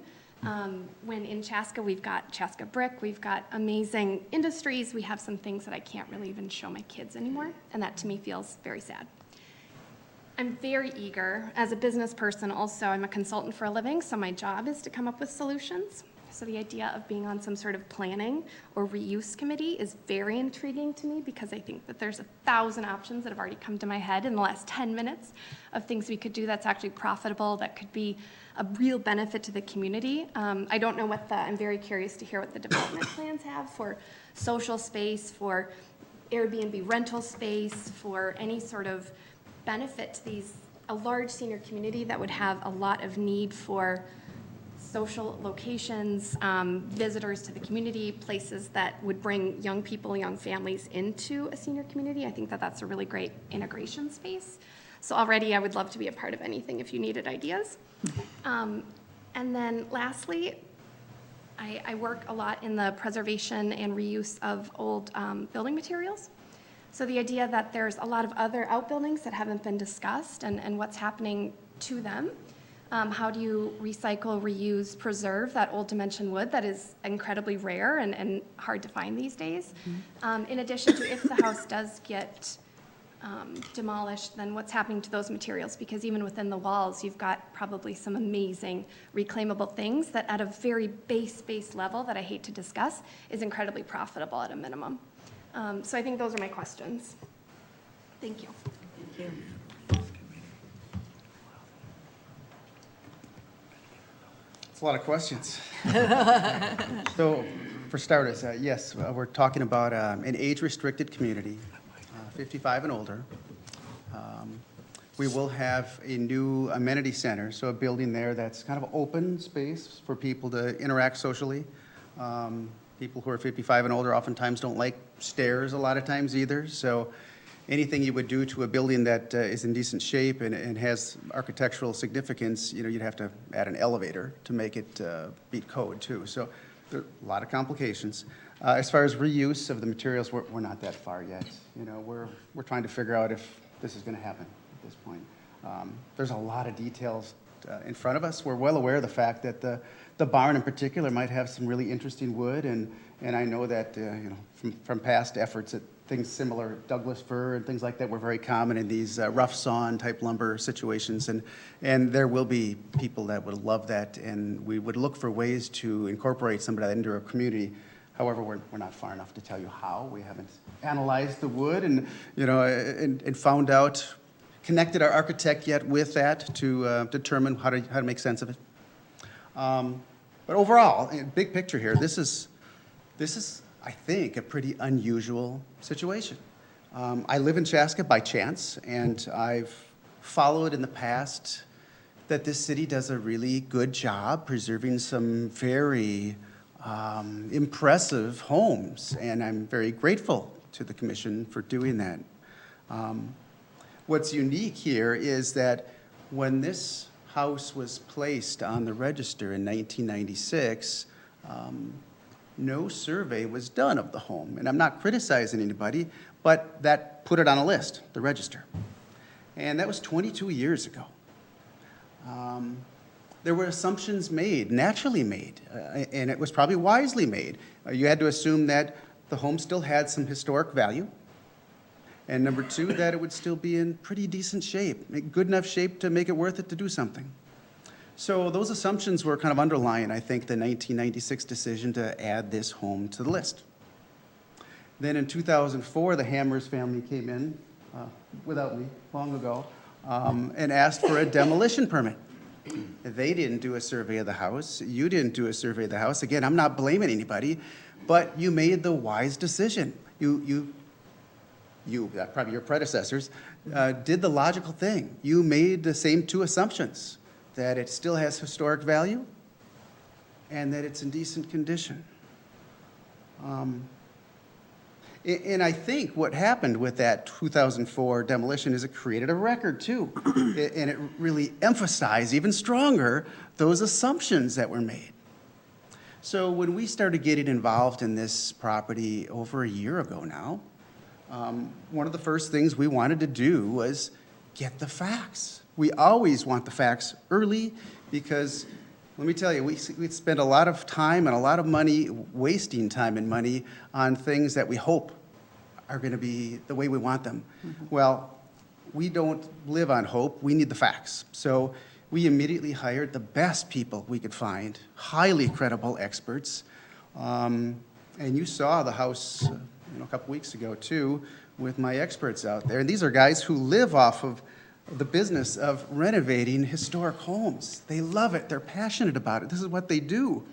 When in Chaska, we've got Chaska brick, we've got amazing industries, we have some things that I can't really even show my kids anymore, and that to me feels very sad. I'm very eager. As a business person also, I'm a consultant for a living, so my job is to come up with solutions. So the idea of being on some sort of planning or reuse committee is very intriguing to me because I think that there's 1,000 options that have already come to my head in the last 10 minutes of things we could do that's actually profitable, that could be a real benefit to the community. I don't know I'm very curious to hear what the development plans have for social space, for Airbnb rental space, for any sort of benefit to a large senior community that would have a lot of need for social locations, visitors to the community, places that would bring young people, young families into a senior community. I think that that's a really great integration space. So already I would love to be a part of anything if you needed ideas. And then lastly, I work a lot in the preservation and reuse of old building materials. So the idea that there's a lot of other outbuildings that haven't been discussed and what's happening to them. How do you recycle, reuse, preserve that old dimension wood that is incredibly rare and hard to find these days? In addition to if the house does get demolished, then what's happening to those materials? Because even within the walls, you've got probably some amazing reclaimable things that at a very base level that I hate to discuss is incredibly profitable at a minimum. So I think those are my questions. Thank you. Thank you. It's a lot of questions. So, for starters, yes, we're talking about an age-restricted community, 55 and older. We will have a new amenity center, so a building there that's kind of open space for people to interact socially. People who are 55 and older oftentimes don't like stairs a lot of times either, so anything you would do to a building that is in decent shape and has architectural significance, you'd have to add an elevator to make it beat code too. So there are a lot of complications. As far as reuse of the materials, we're not that far yet. We're trying to figure out if this is going to happen at this point. There's a lot of details in front of us. We're well aware of the fact that the barn in particular might have some really interesting wood, and I know that from past efforts at things similar, Douglas fir and things like that were very common in these rough sawn type lumber situations, and there will be people that would love that, and we would look for ways to incorporate some of that into our community. However, we're not far enough to tell you how. We haven't analyzed the wood and found out, connected our architect yet with that to determine how to make sense of it. But overall, big picture here, this is, I think, a pretty unusual situation. I live in Chaska by chance, and I've followed in the past that this city does a really good job preserving some very impressive homes, and I'm very grateful to the commission for doing that. What's unique here is that when this house was placed on the register in 1996, no survey was done of the home. And I'm not criticizing anybody, but that put it on a list, the register. And that was 22 years ago. There were assumptions made, naturally made, and it was probably wisely made. You had to assume that the home still had some historic value, and number two, that it would still be in pretty decent shape, good enough shape to make it worth it to do something. So those assumptions were kind of underlying, I think, the 1996 decision to add this home to the list. Then in 2004, the Hammers family came in, without me, long ago, and asked for a demolition permit. They didn't do a survey of the house. You didn't do a survey of the house. Again, I'm not blaming anybody, but you made the wise decision. You, probably your predecessors, did the logical thing. You made the same two assumptions, that it still has historic value and that it's in decent condition. And I think what happened with that 2004 demolition is it created a record too. And it really emphasized even stronger those assumptions that were made. So when we started getting involved in this property over a year ago now, one of the first things we wanted to do was get the facts. We always want the facts early because, let me tell you, we spend a lot of time and a lot of money wasting time and money on things that we hope are going to be the way we want them. Mm-hmm. Well, we don't live on hope, we need the facts. So we immediately hired the best people we could find, highly credible experts. And you saw the house a couple weeks ago, too, with my experts out there. And these are guys who live off of the business of renovating historic homes. They love it. They're passionate about it. This is what they do.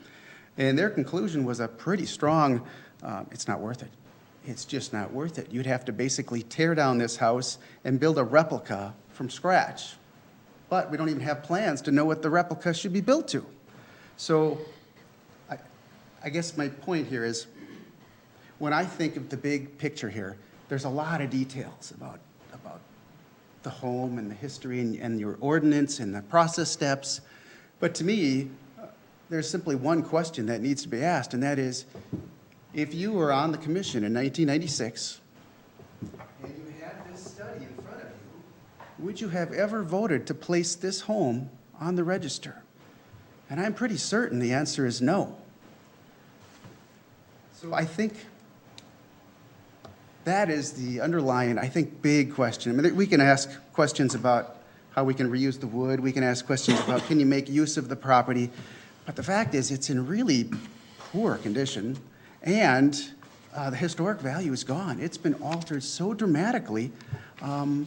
And their conclusion was a pretty strong, it's not worth it. It's just not worth it. You'd have to basically tear down this house and build a replica from scratch. But we don't even have plans to know what the replica should be built to. So I guess my point here is, when I think of the big picture here, there's a lot of details about the home and the history and your ordinance and the process steps. But to me, there's simply one question that needs to be asked, and that is, if you were on the commission in 1996 and you had this study in front of you, would you have ever voted to place this home on the register? And I'm pretty certain the answer is no. So I think that is the underlying, big question. I mean, we can ask questions about how we can reuse the wood. We can ask questions about, can you make use of the property? But the fact is, it's in really poor condition, and the historic value is gone. It's been altered so dramatically. The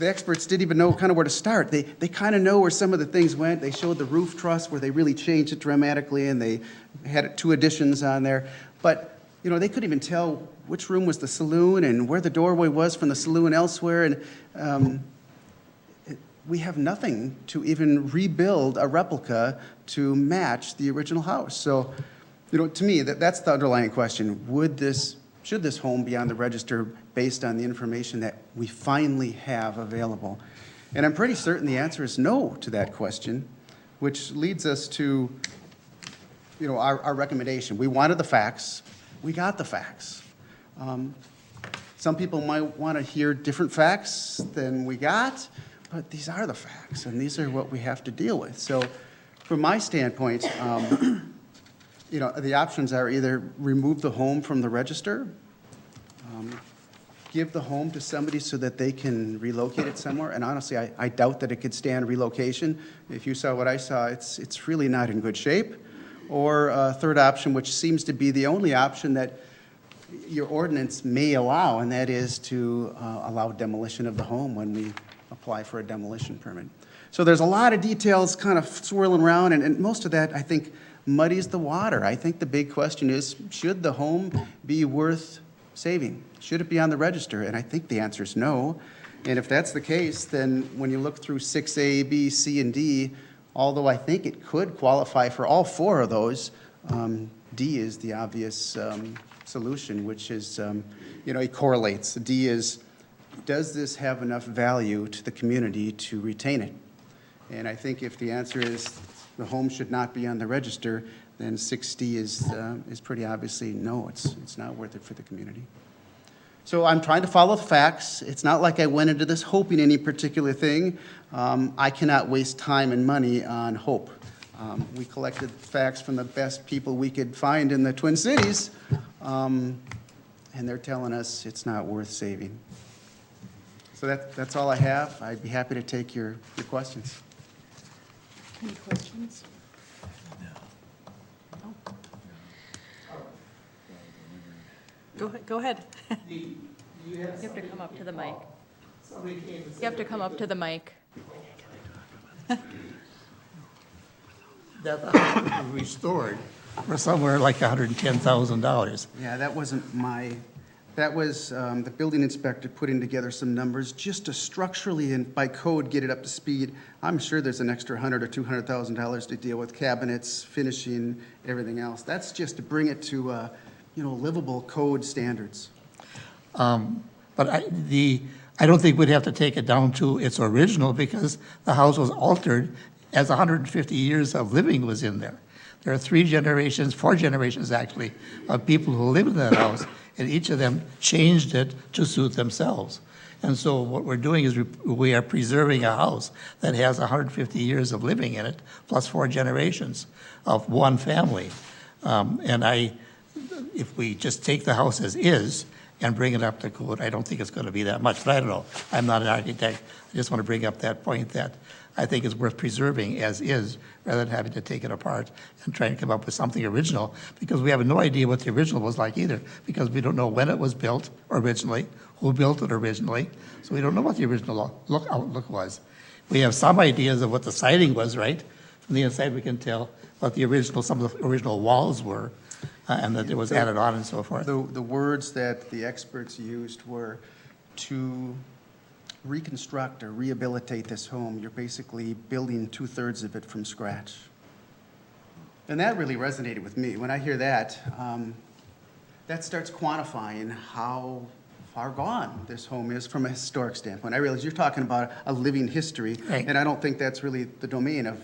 experts didn't even know kind of where to start. They kind of know where some of the things went. They showed the roof truss where they really changed it dramatically, and they had 2 additions on there. But they couldn't even tell which room was the saloon and where the doorway was from the saloon elsewhere. And we have nothing to even rebuild a replica to match the original house. So, to me, that's the underlying question. Should this home be on the register based on the information that we finally have available? And I'm pretty certain the answer is no to that question, which leads us to, our recommendation. We wanted the facts. We got the facts. Some people might want to hear different facts than we got, but these are the facts, and these are what we have to deal with. So from my standpoint, the options are either remove the home from the register, give the home to somebody so that they can relocate it somewhere. And honestly, I doubt that it could stand relocation. If you saw what I saw, it's really not in good shape. Or a third option, which seems to be the only option that your ordinance may allow, and that is to allow demolition of the home when we apply for a demolition permit. So there's a lot of details kind of swirling around, and most of that, I think, muddies the water. I think the big question is, should the home be worth saving? Should it be on the register? And I think the answer is no. And if that's the case, then when you look through 6A, B, C, and D, although I think it could qualify for all 4 of those, D is the obvious solution, which is, it correlates. D is, does this have enough value to the community to retain it? And I think if the answer is the home should not be on the register, then 6D is pretty obviously no, it's not worth it for the community. So I'm trying to follow the facts. It's not like I went into this hoping any particular thing. I cannot waste time and money on hope. We collected facts from the best people we could find in the Twin Cities, and they're telling us it's not worth saving. So that's all I have. I'd be happy to take your questions. Any questions? Go ahead. You have to come up to the mic. You have to come up to the mic. That the house was restored for somewhere like $110,000. Yeah, that wasn't that was the building inspector putting together some numbers just to structurally and by code get it up to speed. I'm sure there's an extra $100,000 or $200,000 to deal with cabinets, finishing, everything else. That's just to bring it to livable code standards. But I don't think we'd have to take it down to its original, because the house was altered as 150 years of living was in there. There are 4 generations actually, of people who lived in that house, and each of them changed it to suit themselves. And so what we're doing is we are preserving a house that has 150 years of living in it, plus 4 generations of one family. If we just take the house as is and bring it up to code. I don't think it's going to be that much, but I don't know. I'm not an architect. I just want to bring up that point that I think is worth preserving as is, rather than having to take it apart and try and come up with something original, because we have no idea what the original was like either, because we don't know when it was built originally, who built it originally, so we don't know what the original outlook was. We have some ideas of what the siding was, right? From the inside, we can tell what the original, some of the original walls were, and that it was added on and so forth. The words that the experts used were to reconstruct or rehabilitate this home, you're basically building 2/3 of it from scratch. And that really resonated with me. When I hear that, that starts quantifying how far gone this home is from a historic standpoint. I realize you're talking about a living history, Right. and I don't think that's really the domain of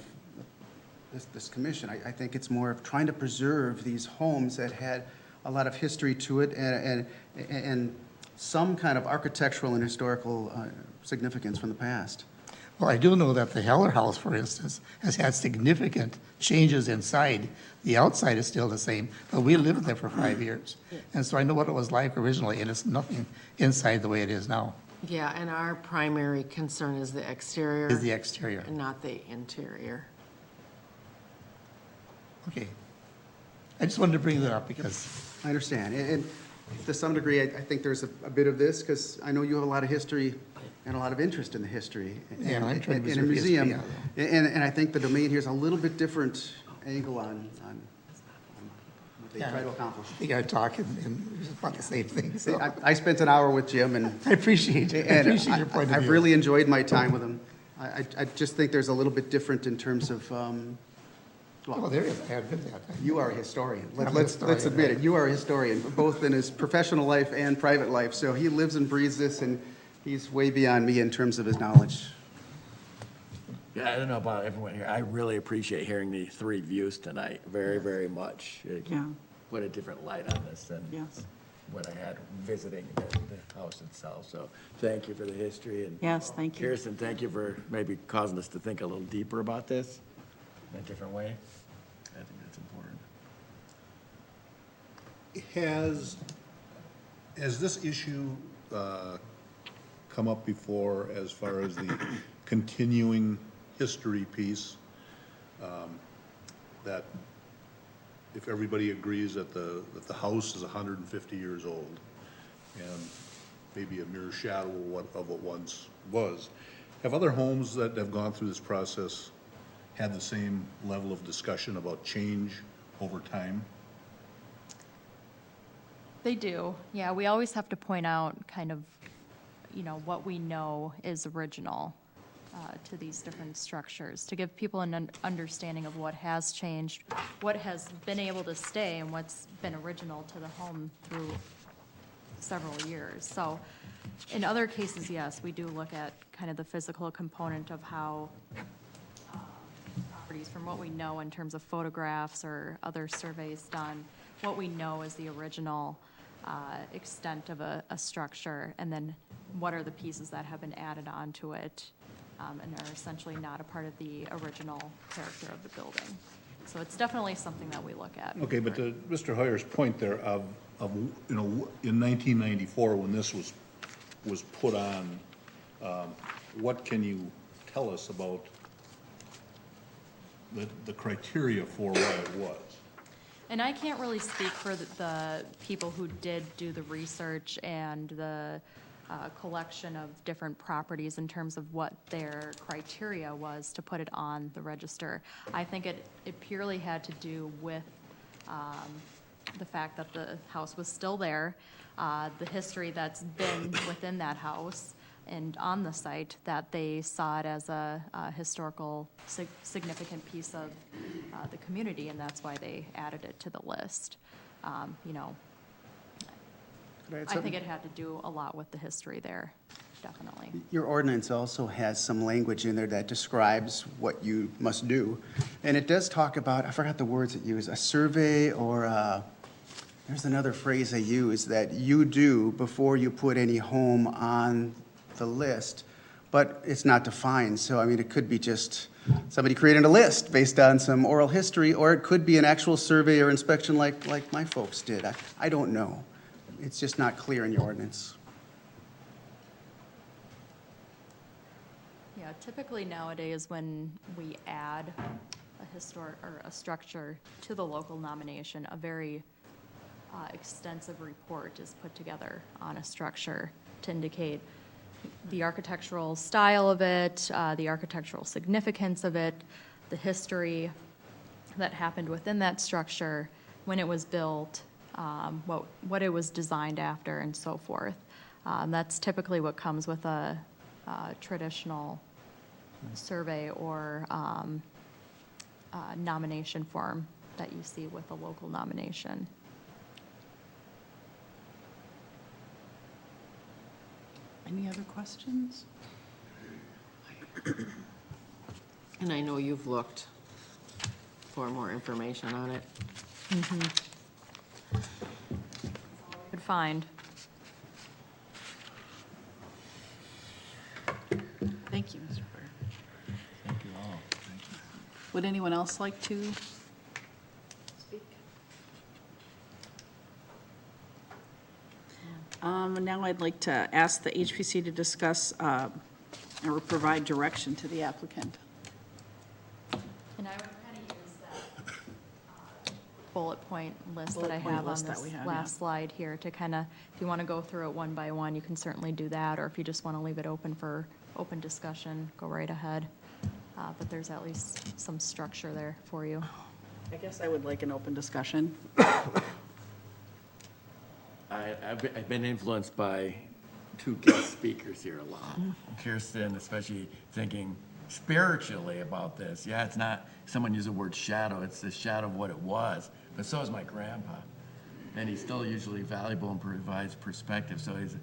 this commission. I think it's more of trying to preserve these homes that had a lot of history to it and some kind of architectural and historical significance from the past. Well, I do know that the Heller House, for instance, has had significant changes inside. The outside is still the same, but we lived there for 5 years. And so I know what it was like originally, and it's nothing inside the way it is now, Yeah, and our primary concern is the exterior. is the exterior. And not the interior. Okay. I just wanted to bring that up because, I understand. And to some degree, I think there's a bit of this, because I know you have a lot of history and a lot of interest in the history. Yeah, I'm trying to in a preserve history, museum. And I think the domain here is a little bit different angle on what they try to accomplish. I think our talk and it's about the same thing, so. I spent an hour with Jim, and I appreciate it. I and appreciate your point of view. I've really enjoyed my time with him. I just think there's a little bit different in terms of, Well, there is, I admit that. you are a historian. I'm a Let's historian, admit right. it. You are a historian, both in his professional life and private life. So he lives and breathes this, and he's way beyond me in terms of his knowledge. Yeah, I don't know about everyone here. I really appreciate hearing the three views tonight, very, very much. It Yeah. put a different light on this than Yes. what I had visiting the house itself. So thank you for the history. And Yes, thank you. Kirsten, thank you for maybe causing us to think a little deeper about this in a different way. I think that's important. Has this issue come up before as far as the continuing history piece? That if everybody agrees that the house is 150 years old and maybe a mere shadow of what once was, have other homes that have gone through this process had the same level of discussion about change over time? They do, yeah. We always have to point out kind of, what we know is original to these different structures, to give people an understanding of what has changed, what has been able to stay, and what's been original to the home through several years. So in other cases, yes, we do look at kind of the physical component of how properties, from what we know in terms of photographs or other surveys done, what we know is the original extent of a structure, and then what are the pieces that have been added onto it and are essentially not a part of the original character of the building. So it's definitely something that we look at. Okay, but to Mr. Hoyer's point there of, in 1994, when this was put on, what can you tell us about the criteria for why it was? And I can't really speak for the people who did do the research and the collection of different properties in terms of what their criteria was to put it on the register. I think it purely had to do with the fact that the house was still there, the history that's been within that house and on the site, that they saw it as a historical significant piece of the community, and that's why they added it to the list. I think it had to do a lot with the history there, definitely. Your ordinance also has some language in there that describes what you must do. And it does talk about, I forgot the words it used, a survey or there's another phrase they use that you do before you put any home on the list, but it's not defined. So, I mean, it could be just somebody creating a list based on some oral history, or it could be an actual survey or inspection like my folks did. I don't know. It's just not clear in your ordinance. Yeah, typically nowadays when we add a historic, or a structure to the local nomination, a very extensive report is put together on a structure to indicate the architectural style of it, the architectural significance of it, the history that happened within that structure, when it was built, what it was designed after, and so forth. That's typically what comes with a traditional survey or nomination form that you see with a local nomination. Any other questions? And I know you've looked for more information on it. Good find. Thank you, Mr. Burr. Thank you all. Thank you. Would anyone else like to speak? Now I'd like to ask the HPC to discuss or provide direction to the applicant. And I would kind of use that bullet point list that I Bullet point have on list that this we have, last slide here to kind of, if you want to go through it one by one, you can certainly do that, or if you just want to leave it open for open discussion, go right ahead. But there's at least some structure there for you. I guess I would like an open discussion. I've been influenced by two guest speakers here a lot. Kirsten, especially thinking spiritually about this. Yeah, it's not, someone used the word shadow, it's the shadow of what it was, but so is my grandpa. And he's still usually valuable and provides perspective. So is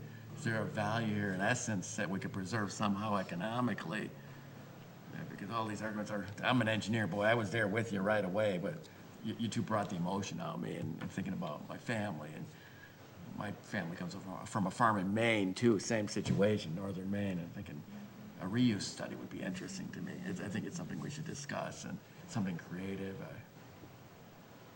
there a value here, in essence, that we could preserve somehow economically? Because all these arguments are, I'm an engineer, boy, I was there with you right away, but you two brought the emotion out of me and thinking about my family. And my family comes from a farm in Maine, too, same situation, northern Maine, and thinking a reuse study would be interesting to me. I think it's something we should discuss and something creative.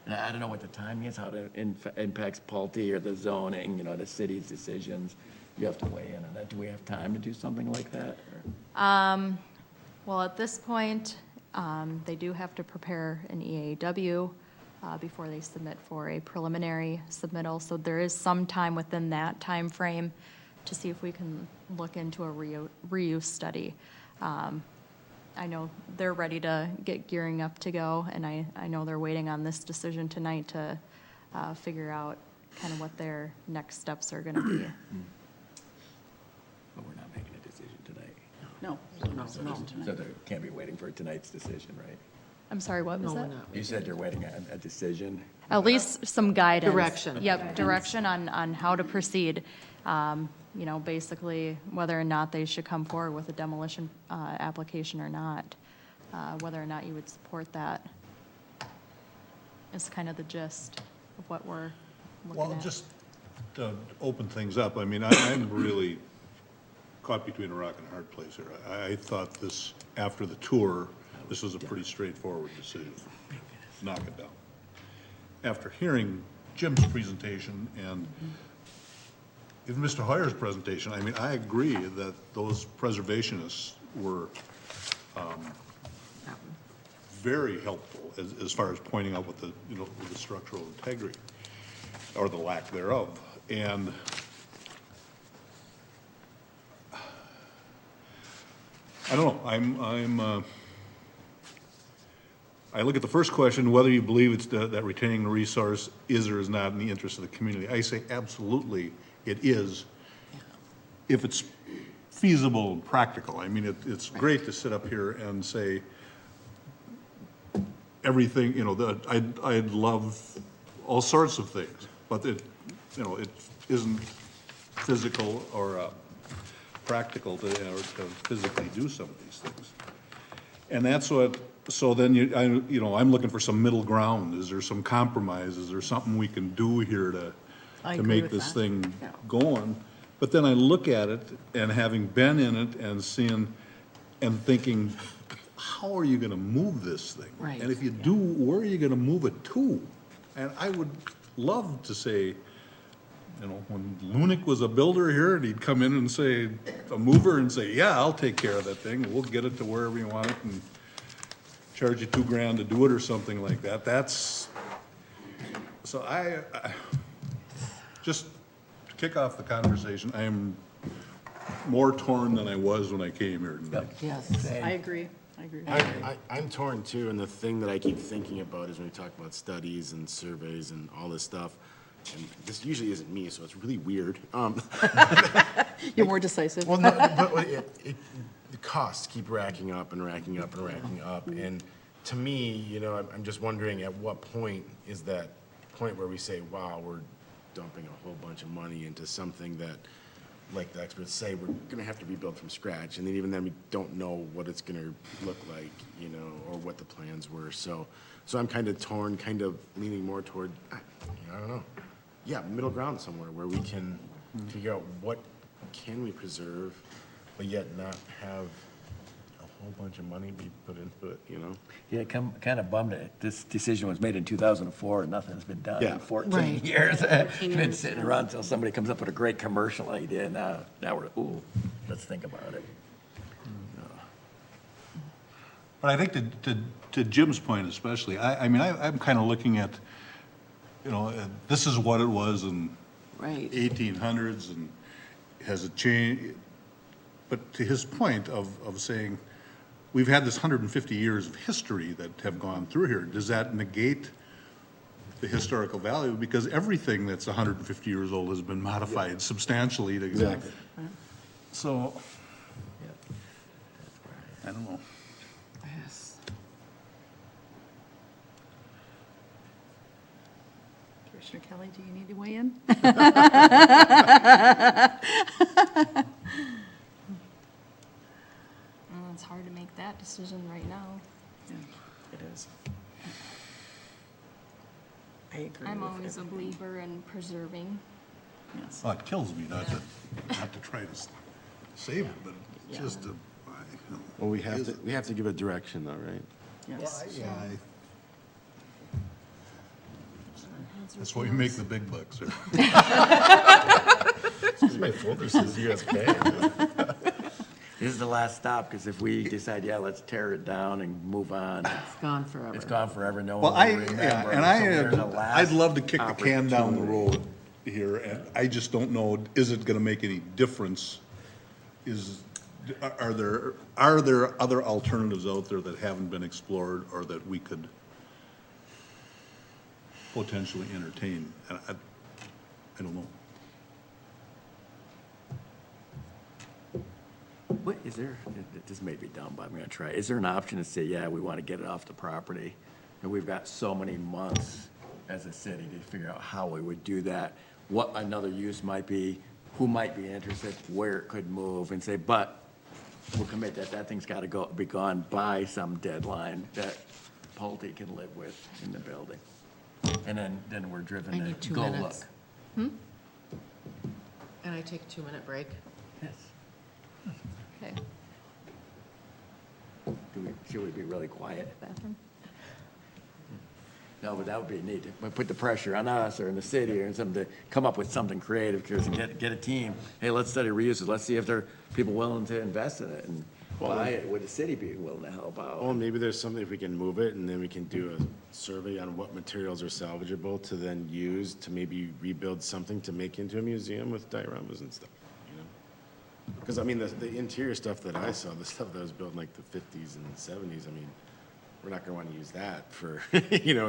And I don't know what the timing is, how it impacts Pulte or the zoning, you know, the city's decisions. You have to weigh in on that. Do we have time to do something like that? Or? Well, at this point, they do have to prepare an EAW before they submit for a preliminary submittal. So there is some time within that time frame to see if we can look into a reuse study. I know they're ready to get gearing up to go, and I know they're waiting on this decision tonight to figure out kind of what their next steps are going to be. But we're not making a decision tonight. No. So they can't be waiting for tonight's decision, right? I'm sorry, what was No, that? we're not. You said you're waiting on a decision. At least some guidance. Direction. Yep, direction on how to proceed. You know, basically whether or not they should come forward with a demolition application or not, whether or not you would support that is kind of the gist of what we're looking Well, at. just to open things up, I mean, I'm really caught between a rock and a hard place here. I thought this, after the tour, this was a pretty straightforward decision. Knock it down. After hearing Jim's presentation and even Mr. Hoyer's presentation, I mean, I agree that those preservationists were very helpful as far as pointing out what the, you know, with the structural integrity, or the lack thereof. And I don't know, I look at the first question, whether you believe it's that retaining the resource is or is not in the interest of the community. I say absolutely it is, if it's feasible and practical. I mean, it's great to sit up here and say everything, you know, I'd love all sorts of things, but it, you know, it isn't physical or practical to physically do some of these things. And that's what, so then you know, I'm looking for some middle ground. Is there some compromise? Is there something we can do here to agree make with this that. thing go on? But then I look at it and having been in it and seeing and thinking, how are you gonna move this thing? Right. And if you do, where are you gonna move it to? And I would love to say, You know, when Lunick was a builder here, and he'd come in and say, a mover, and say, yeah, I'll take care of that thing, we'll get it to wherever you want it, and charge you $2,000 to do it, or something like that. That's, so just to kick off the conversation, I am more torn than I was when I came here tonight. Yes. I agree. I'm torn too, and the thing that I keep thinking about is when we talk about studies and surveys and all this stuff, and this usually isn't me, so it's really weird. You're more decisive. Well, no, but the costs keep racking up and racking up and racking up, and to me, you know, I'm just wondering at what point is that point where we say, wow, we're dumping a whole bunch of money into something that, like the experts say, we're gonna have to rebuild from scratch, and then even then, we don't know what it's gonna look like, you know, or what the plans were, so I'm kind of torn, kind of leaning more toward, I don't know, yeah, middle ground somewhere where we can figure out what can we preserve, but yet not have a whole bunch of money be put into it, you know? Yeah, kind of bummed it. This decision was made in 2004 and nothing's been done Yeah. in 14 Right. years. It's been sitting around until somebody comes up with a great commercial idea. Now we're, ooh, let's think about it. But I think to Jim's point especially, I mean, I'm kind of looking at, you know, this is what it was in Right. 1800s, and has it changed? But to his point of saying, we've had this 150 years of history that have gone through here, does that negate the historical value? Because everything that's 150 years old has been modified substantially to. Exactly. So, I don't know. Yes. Commissioner Kelly, do you need to weigh in? It's hard to make that decision right now. Yeah, it is. I agree. I'm with always a everything. believer in preserving. Yes. Well, it kills me not to try to save it, but it's just a. Well, we have to give a direction though, right? Yes. That's why you make the big bucks, sir. My folder says USK. This is the last stop, because if we decide, yeah, let's tear it down and move on, It's gone forever. it's gone forever, no Well, one will remember. and So there's a I'd last love to kick the can down the opportunity. road here, and I just don't know, is it gonna make any difference? Are there other alternatives out there that haven't been explored, or that we could potentially entertain? And I don't know. What, is there, this may be dumb, but I'm gonna try. Is there an option to say, yeah, we want to get it off the property? And we've got so many months as a city to figure out how we would do that, what another use might be, who might be interested, where it could move, and say, but we'll commit that thing's gotta be gone by some deadline that Pulte can live with in the building. And then we're I driven need to 2 go minutes. look. And I take a 2-minute break. Yes. Okay. Should we be really quiet? Bathroom. No, but that would be neat. Put the pressure on us or in the city or something to come up with something creative, Chris, and get a team. Hey, let's study reuses. Let's see if there are people willing to invest in it and buy it. Would the city be willing to help out? Well, maybe there's something, if we can move it, and then we can do a survey on what materials are salvageable to then use to maybe rebuild something to make into a museum with dioramas and stuff, you know? Because, I mean, the interior stuff that I saw, the stuff that was built in like the 50s and 70s, I mean, we're not gonna wanna use that for, you know,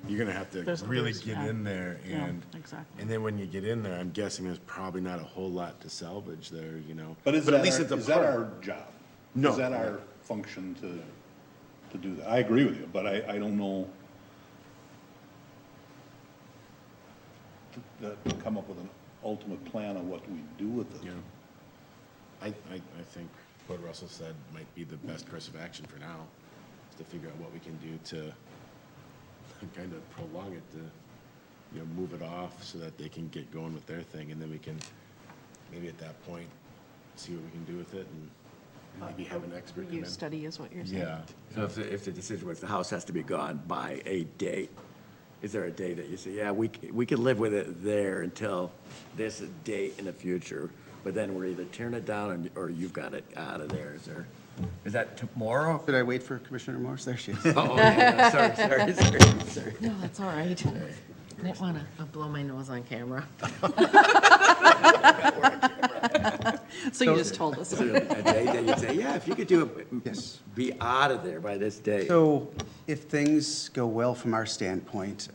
you're gonna have to There's really others, get yeah. in there, Yeah, and. exactly. And then when you get in there, I'm guessing there's probably not a whole lot to salvage there, you know? But is at least that it's a our part. job? No. Is that our function to do that? I agree with you, but I don't know. To come up with an ultimate plan of what we do with it. Yeah. I think what Russell said might be the best course of action for now, is to figure out what we can do to kind of prolong it, to, you know, move it off so that they can get going with their thing, and then we can, maybe at that point, see what we can do with it, and maybe have an expert come in. Reuse study is what you're saying. Yeah. So if the decision was the house has to be gone by a date, is there a date that you say, yeah, we could live with it there until this date in the future, but then we're either tearing it down or you've got it out of there? Is that tomorrow? Did I wait for Commissioner Morse? There she is. Oh, yeah, sorry. No, that's all right. I didn't want to blow my nose on camera. So you just told us. Is there a date that you say, yeah, if you could do it, Yes. be out of there by this date? So if things go well from our standpoint,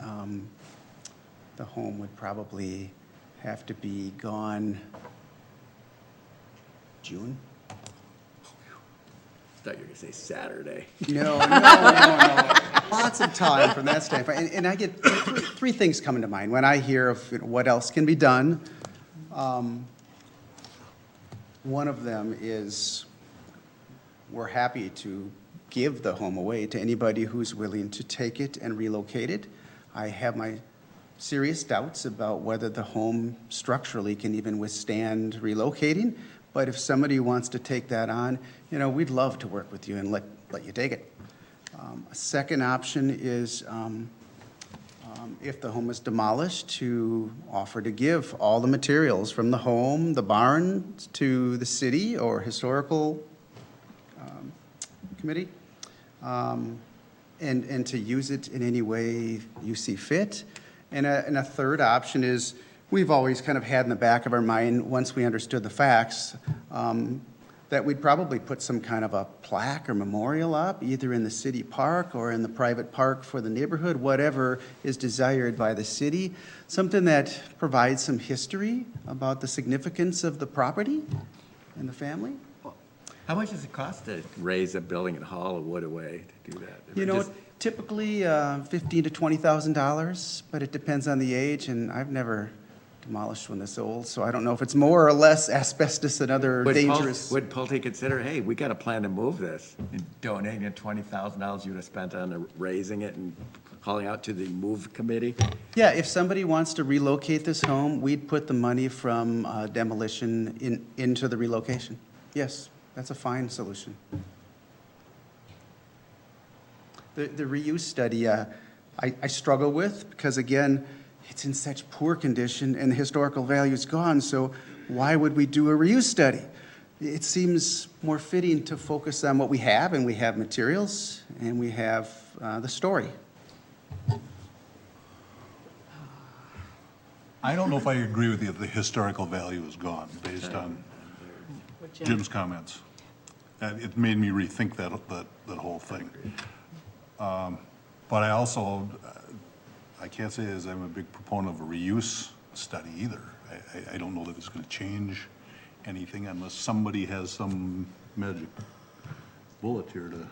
the home would probably have to be gone June? I thought you were going to say Saturday. No. Lots of time from that standpoint. And I get three things coming to mind when I hear of what else can be done. One of them is we're happy to give the home away to anybody who's willing to take it and relocate it. I have my serious doubts about whether the home structurally can even withstand relocating. But if somebody wants to take that on, we'd love to work with you and let you take it. A second option is, if the home is demolished, to offer to give all the materials from the home, the barn, to the city or historical committee, and to use it in any way you see fit. And a third option is, we've always kind of had in the back of our mind, once we understood the facts, that we'd probably put some kind of a plaque or memorial up, either in the city park or in the private park for the neighborhood, whatever is desired by the city, something that provides some history about the significance of the property and the family. How much does it cost to raise a building and haul a wood away to do that? Just- Typically $15,000 to $20,000, but it depends on the age, and I've never demolished one this old, so I don't know if it's more or less asbestos and other dangerous. Would Pulte consider, hey, we got a plan to move this, and donating the $20,000 you would have spent on raising it and calling out to the move committee? Yeah, if somebody wants to relocate this home, we'd put the money from demolition into the relocation. Yes, that's a fine solution. The reuse study, I struggle with, because again, it's in such poor condition and the historical value is gone, so why would we do a reuse study? It seems more fitting to focus on what we have, and we have materials, and we have the story. I don't know if I agree with you that the historical value is gone, based on Jim's comments. It made me rethink that whole thing. But I also, I can't say as I'm a big proponent of a reuse study either. I don't know that it's going to change anything unless somebody has some magic bullet here to.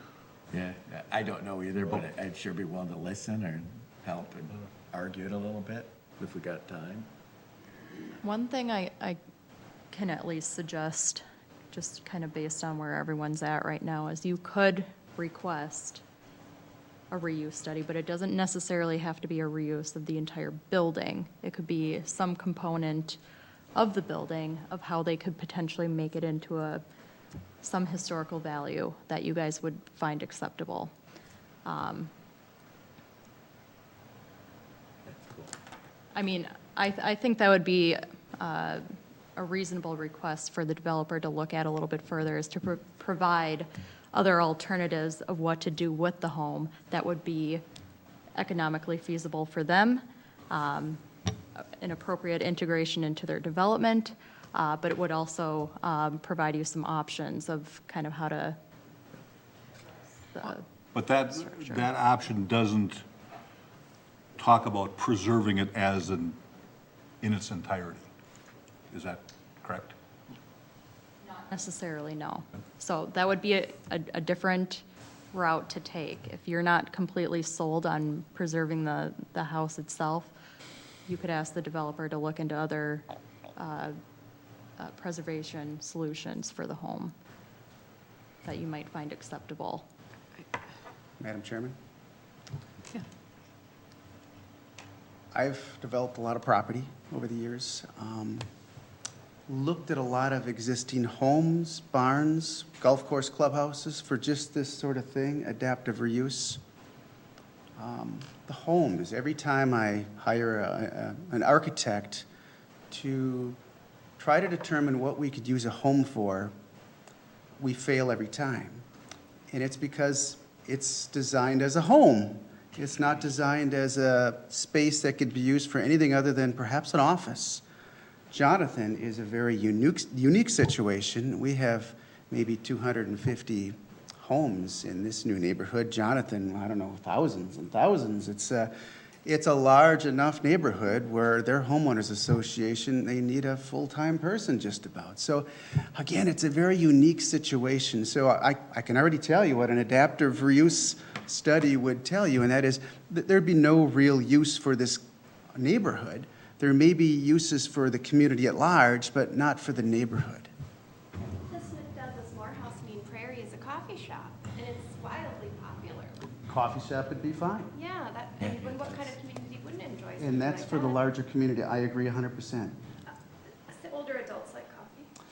Yeah, I don't know either, but I'd sure be willing to listen or help and argue it a little bit if we got time. One thing I can at least suggest, just kind of based on where everyone's at right now, is you could request a reuse study, but it doesn't necessarily have to be a reuse of the entire building. It could be some component of the building of how they could potentially make it into some historical value that you guys would find acceptable. I mean, I think that would be a reasonable request for the developer to look at a little bit further, is to provide other alternatives of what to do with the home that would be economically feasible for them, an appropriate integration into their development, but it would also provide you some options of kind of how to. But that option doesn't talk about preserving it as in its entirety. Is that correct? Necessarily, no. So that would be a different route to take. If you're not completely sold on preserving the house itself, you could ask the developer to look into other preservation solutions for the home that you might find acceptable. Madam Chairman? Yeah. I've developed a lot of property over the years. Looked at a lot of existing homes, barns, golf course clubhouses for just this sort of thing, adaptive reuse. the homes. Every time I hire an architect to try to determine what we could use a home for, we fail every time. And it's because it's designed as a home. It's not designed as a space that could be used for anything other than perhaps an office. Jonathan is a very unique situation. We have maybe 250 homes in this new neighborhood. Jonathan, I don't know, thousands and thousands. It's a large enough neighborhood where their homeowners association, they need a full-time person just about. So again, it's a very unique situation. So I can already tell you what an adaptive reuse study would tell you, and that is that there'd be no real use for this neighborhood. There may be uses for the community at large, but not for the neighborhood. This McDouglas Morehouse Mean Prairie is a coffee shop, and it's wildly popular. Coffee shop would be fine. Yeah, I mean, what kind of community wouldn't enjoy something And that's like for the that? larger community. I agree 100%. Older adults like coffee.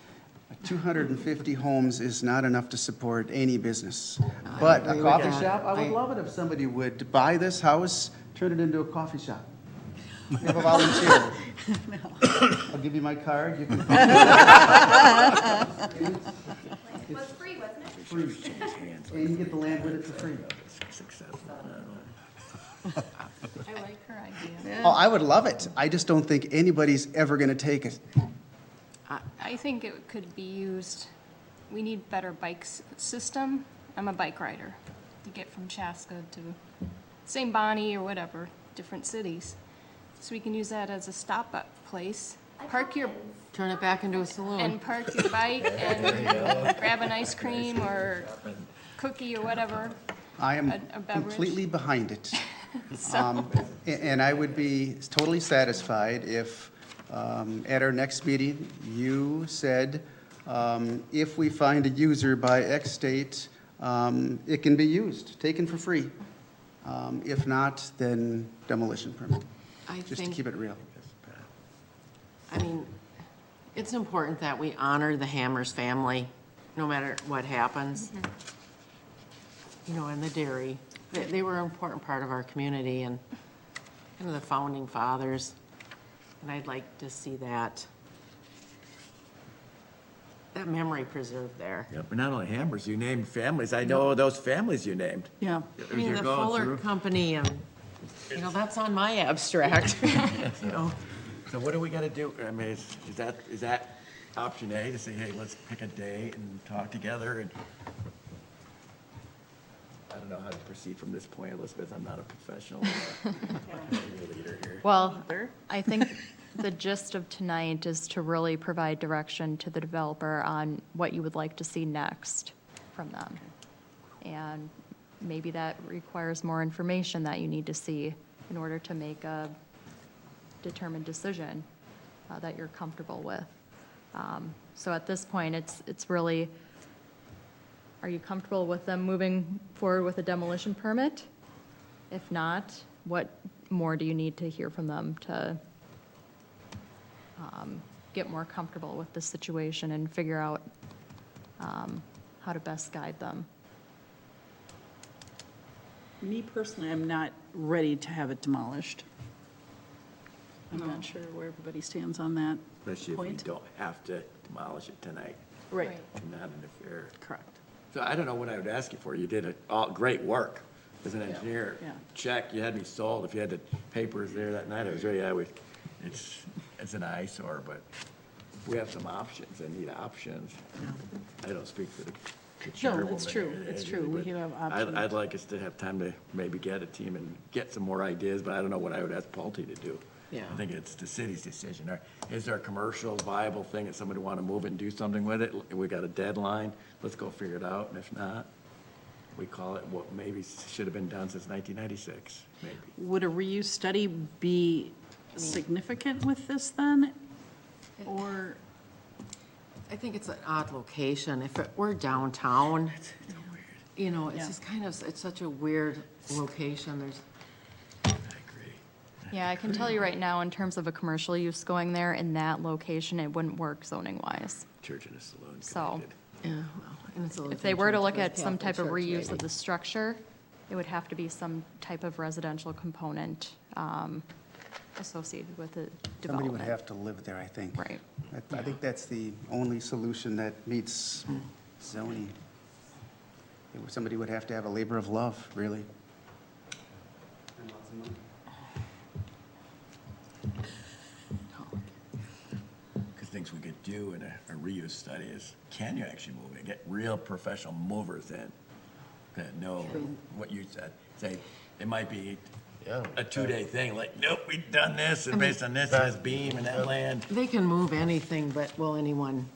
250 homes is not enough to support any business. But a agree with coffee that. shop, I would love it if somebody would buy this house, turn it into a coffee shop. Have a volunteer. I'll give you my card, you can. It was free, wasn't it? Free. And you get the land with it for free. I like her idea. Oh, I would love it. I just don't think anybody's ever gonna take it. I think it could be used, we need better system. I'm a bike rider. To get from Chaska to St. Bonnie or whatever, different cities. So we can use that as a stop-up place. Park your, Turn it back into a saloon. and park your bike and grab an ice cream or cookie or whatever. I am A beverage? completely behind it. So, And I would be totally satisfied if, at our next meeting, you said, if we find a user by X date, it can be used, taken for free. If not, then demolition permit, I just to think, keep it real. I mean, it's important that we honor the Hammers family, no matter what happens. You know, and the dairy, they were an important part of our community and kind of the founding fathers. And I'd like to see that memory preserved there. Yeah, but not only Hammers, you named families. I know those families you named. Yeah. I mean, You're the going Fuller through. Company, and, you know, that's on my abstract, you know. So what do we gotta do? I mean, is that option A, to say, hey, let's pick a day and talk together? And I don't know how to proceed from this point, Elizabeth. I'm not a professional leader here. Well, I think the gist of tonight is to really provide direction to the developer on what you would like to see next from them. And maybe that requires more information that you need to see in order to make a determined decision that you're comfortable with. So at this point, it's really, are you comfortable with them moving forward with a demolition permit? If not, what more do you need to hear from them to get more comfortable with the situation and figure out how to best guide them? Me personally, I'm not ready to have it demolished. I'm not sure where everybody stands on that Especially if we point. don't have to demolish it tonight Right, and not interfere. correct. So I don't know what I would ask you for. You did great work as an engineer. Yeah. Check, you had me sold. If you had the papers there that night, I was ready. It's an eyesore, but we have some options. I need options. I don't speak for the chairwoman. it's true. It's true. We but do have I'd options. like us to have time to maybe get a team and get some more ideas, but I don't know what I would ask Pulte to do. Yeah. I think it's the city's decision. Is there a commercial viable thing that somebody want to move it and do something with it? We got a deadline, let's go figure it out, and if not, we call it what maybe should have been done since 1996, maybe. Would a reuse study be significant with this then? Or, I think it's an odd location. If it were downtown, you know, it's Yeah. just kind of, it's such a weird location. There's, I agree. Yeah, I can tell you right now, in terms of a commercial use going there in that location, it wouldn't work zoning-wise. Church and a saloon So- connected. yeah, well, and it's a If they were to look at Catholic some type of church, reuse maybe. of the structure, it would have to be some type of residential component associated with the Somebody development. would have to live there, I think. Right. I think that's the only solution that meets zoning. Somebody would have to have a labor of love, really. And lots of money. Because things we could do in a reuse study is, can you actually move it? Get real professional movers in that know what you said. Say, it might be Yeah. a 2-day thing, like, nope, we've done this, and based on this, has beam and that land. They can move anything, but will anyone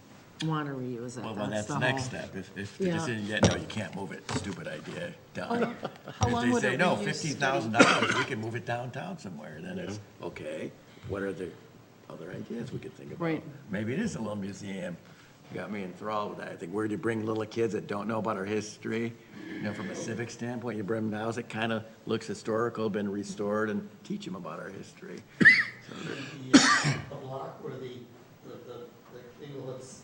want to reuse it? Well, then that's the next step. If the Yeah. decision, yeah, no, you can't move it, stupid idea, done. how long If would they say, a no, reuse $15,000, we can move it downtown somewhere, then it's, okay, what are the other ideas we could think about? Right. Maybe it is a little museum. You got me enthralled with that. I think, where do you bring little kids that don't know about our history? You know, from a civic standpoint, you bring them to a house that kind of looks historical, been restored, and teach them about our history. The block where the Inglewood's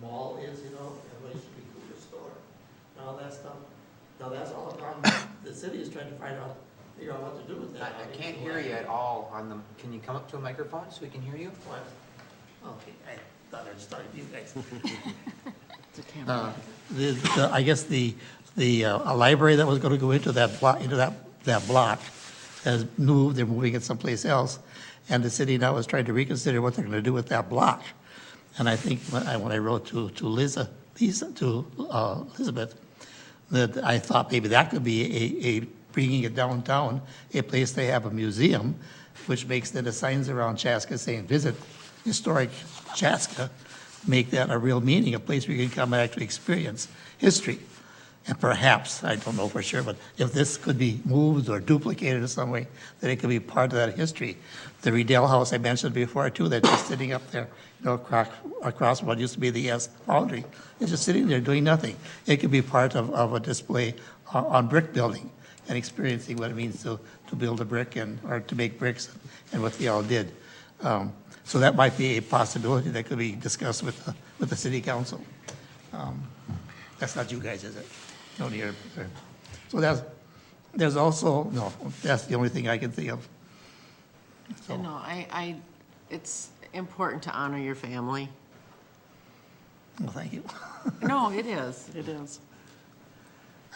Mall is, you know, and what should be Cooper Store, and all that stuff. Now, that's all gone, the city is trying to figure out what to do with that. I can't hear you at all on the, can you come up to a microphone so we can hear you? What? Okay, I thought I'd start with you guys. I guess a library that was going to go into that block has moved, they're moving it someplace else, and the city now is trying to reconsider what they're going to do with that block. And I think when I wrote to Elizabeth, that I thought maybe that could be a bringing it downtown, a place they have a museum, which makes then the signs around Chaska saying, visit historic Chaska, make that a real meaning, a place where you can come and actually experience history. And perhaps, I don't know for sure, but if this could be moved or duplicated in some way, that it could be part of that history. The Riedel House I mentioned before too, that's just sitting up there, you know, across what used to be the S Foundry. It's just sitting there doing nothing. It could be part of a display on brick building and experiencing what it means to build a brick or to make bricks and what they all did. So that might be a possibility that could be discussed with the city council. That's not you guys, is it? No, near. So there's also, no, that's the only thing I can think of. So, No, it's important to honor your family. well, thank you. No, it is, it is.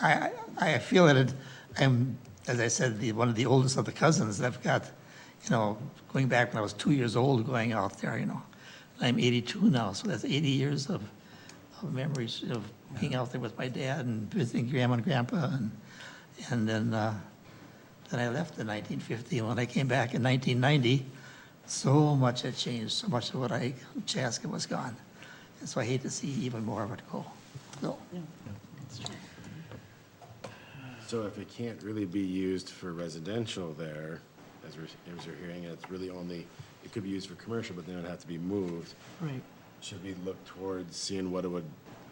I feel that I'm, as I said, one of the oldest of the cousins. I've got, you know, going back when I was 2 years old, going out there, you know. I'm 82 now, so that's 80 years of memories of being out there with my dad and visiting grandma and grandpa, and then I left in 1950. And when I came back in 1990, so much had changed. So much of what Chaska was gone, and so I hate to see even more of it go. So. So if it can't really be used for residential there, as we're hearing, it's really only, it could be used for commercial, but then it'd have to be moved. Right. Should we look towards seeing what it would,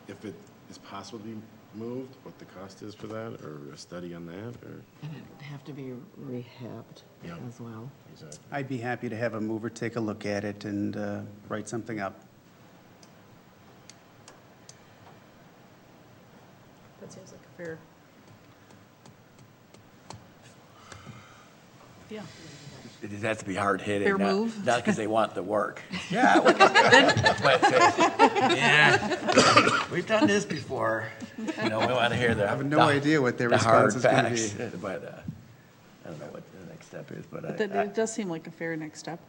if it is possible to be moved, what the cost is for that, or a study on that, or? And it'd have to be rehabbed Yeah. as well. Exactly. I'd be happy to have a mover take a look at it and write something up. That seems like a fair. Yeah. It has to be hard-hitting. Fair not- move. Not because they want the work. Yeah, we can do it. But, yeah, we've done this before. You know, we want to hear the. I have no idea what their the hard response is gonna facts. be. But I don't know what the next step is, but But it does seem like a fair next step.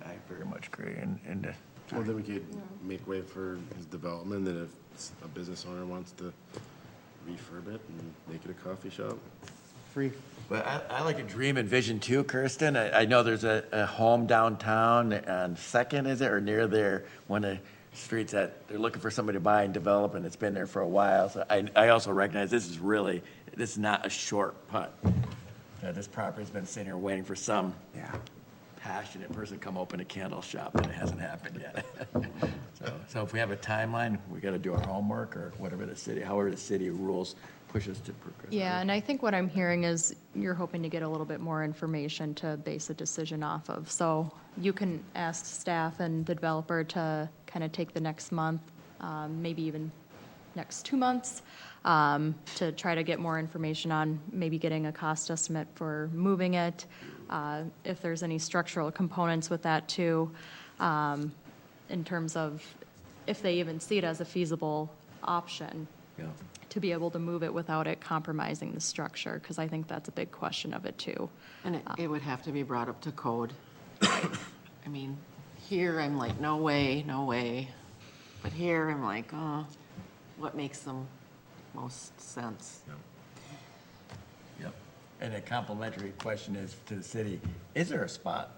I very much agree. And Well, then we could make way for his development, and if a business owner wants to refurb it and make it a coffee shop. Free. But I like a dream and vision too, Kirsten. I know there's a home downtown on Second, is it, or near there, one of the streets that they're looking for somebody to buy and develop, and it's been there for a while. So I also recognize this is not a short putt. This property's been sitting here waiting for some passionate person to come open a candle shop, and it hasn't happened yet. So if we have a timeline, we got to do our homework, or whatever however the city rules push us to progress. Yeah, and I think what I'm hearing is you're hoping to get a little bit more information to base a decision off of. So you can ask staff and the developer to kind of take the next month, maybe even next 2 months to try to get more information on maybe getting a cost estimate for moving it, if there's any structural components with that too, in terms of if they even see it as a feasible option Yeah. to be able to move it without it compromising the structure, because I think that's a big question of it too. And it would have to be brought up to code. I mean, here I'm like, no way, no way. But here I'm like, oh, what makes the most sense? Yep. And a complimentary question is to the city, is there a spot?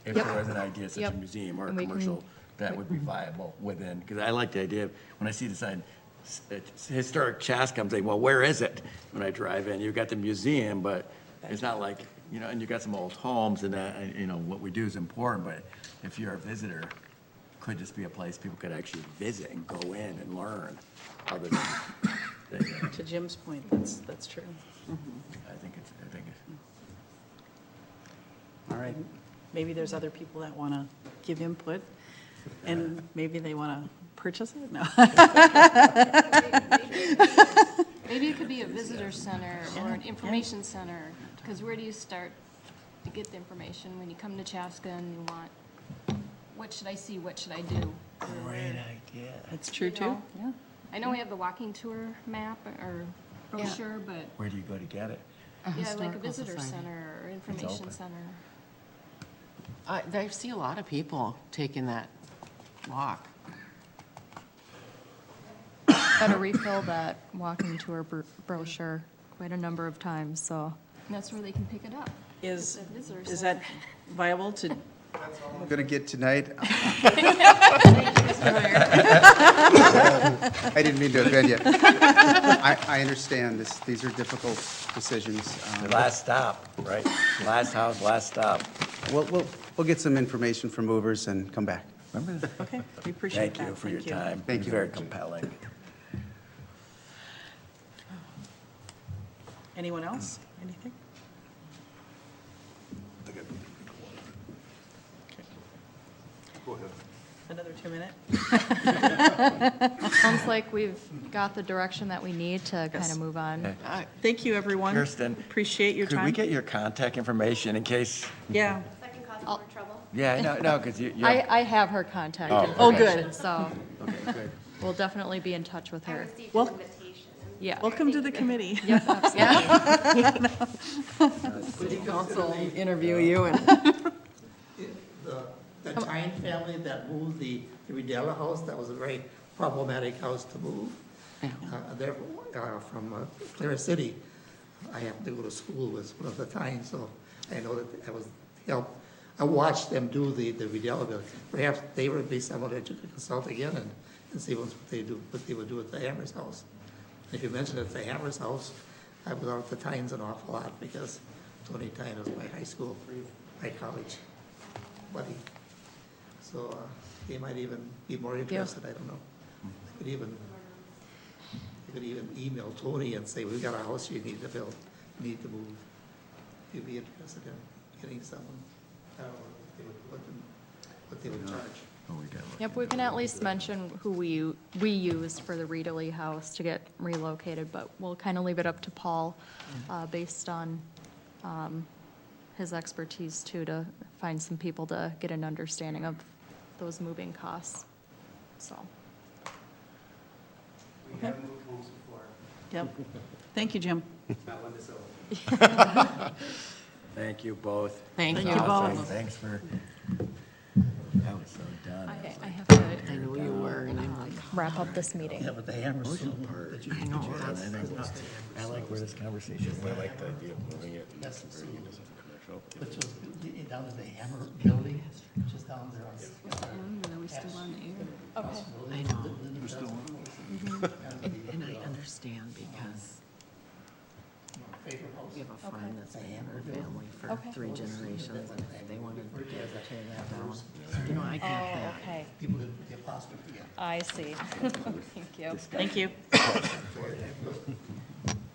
If Yep. there was an idea such a Yep. museum or a And we can- commercial that would be viable within, because I like the idea, of when I see the sign, historic Chaska, I'm saying, well, where is it? When I drive in, you've got the museum, but it's not like, and you've got some old homes and that, and, what we do is important, but if you're a visitor, could this be a place people could actually visit and go in and learn other than, To Jim's point, that's true. I think it's. All right. Maybe there's other people that want to give input, and maybe they want to purchase it? No. Maybe it could be a visitor center or an information center, because where do you start to get the information when you come to Chaska and you want, what should I see, what should I do? Great idea. It's true, You too. know? Yeah. I know we have the walking tour map or brochure, but Where do you go to get it? yeah, like a Historical visitor society. center or information open. center. I see a lot of people taking that walk. Got to refill that walking tour brochure quite a number of times, so. And that's where they can pick it up. Is The visitor that center. viable to, I'm going to get tonight. I didn't mean to offend you. I understand this, these are difficult decisions. The last stop, right? Last house, last stop. We'll get some information from movers and come back. Remember that? okay, we appreciate Thank that. you for your time. Thank It's you. very compelling. Anyone else? Anything? Go ahead. Another 2 minutes? Sounds like we've got the direction that we need to kind Yes. of move on. Thank you, everyone. Kirsten, Appreciate your Could we time. get your contact information in case, Yeah. That can cause more trouble. yeah, no, because you. I have her contact Oh, good. information, so Okay, good. we'll definitely be in touch with I her. received Well- an invitation. Yeah. Welcome to the committee. Yep, absolutely. City council interview you and. The Tyne family that moved the Riddell house, that was a very problematic house to move. They're from Clear City. I happened to go to school with one of the Tynes, so I know that I was helped. I watched them do the Riddell building. Perhaps they would be someone that you could consult again and see what they would do at the Hammers house. If you mentioned at the Hammers house, I was out at the Tynes an awful lot because Tony Tyne was my high school, my college buddy. So they might even be more interested, I don't know. I could even email Tony and say, we've got a house you need to build, you need to move. If you'd be interested in getting someone, I don't know what they would charge. Oh, we got it. Yep, we can at least mention who we used for the Reedley house to get relocated, but we'll kind of leave it up to Paul, based on his expertise too, to find some people to get an understanding of those moving costs, so. We have moved homes before, Yep. Thank you, Jim. not one this old. Thank you both. Thank you. Awesome. both. Thanks for, that was so done. I have to I knew you were, and I'm like, wrap up this meeting. Yeah, but the Hammers. I know, that's, I like where this conversation I went. like the idea of moving it and Yes. converting it into something commercial. Which was down in the Hammer building, just down there on. Are we still on the air? I know. And I understand because we have a friend that's been in her family for Okay. 3 generations, and if they wanted to tear that down, I get that. Okay, People didn't put the apostrophe in. I see. Thank you. Thank you.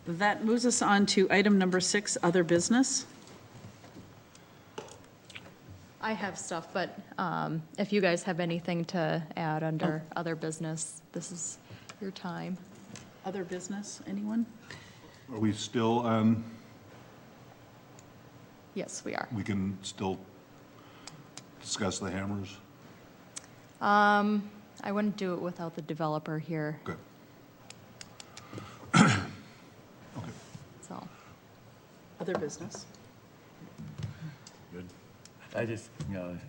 That moves us on to item number 6, other business. I have stuff, but if you guys have anything to add under other business, this is your time. Other business, anyone? Are we still on, Yes, we are. we can still discuss the hammers? I wouldn't do it without the developer here, Good. so. Other business? Good. I just,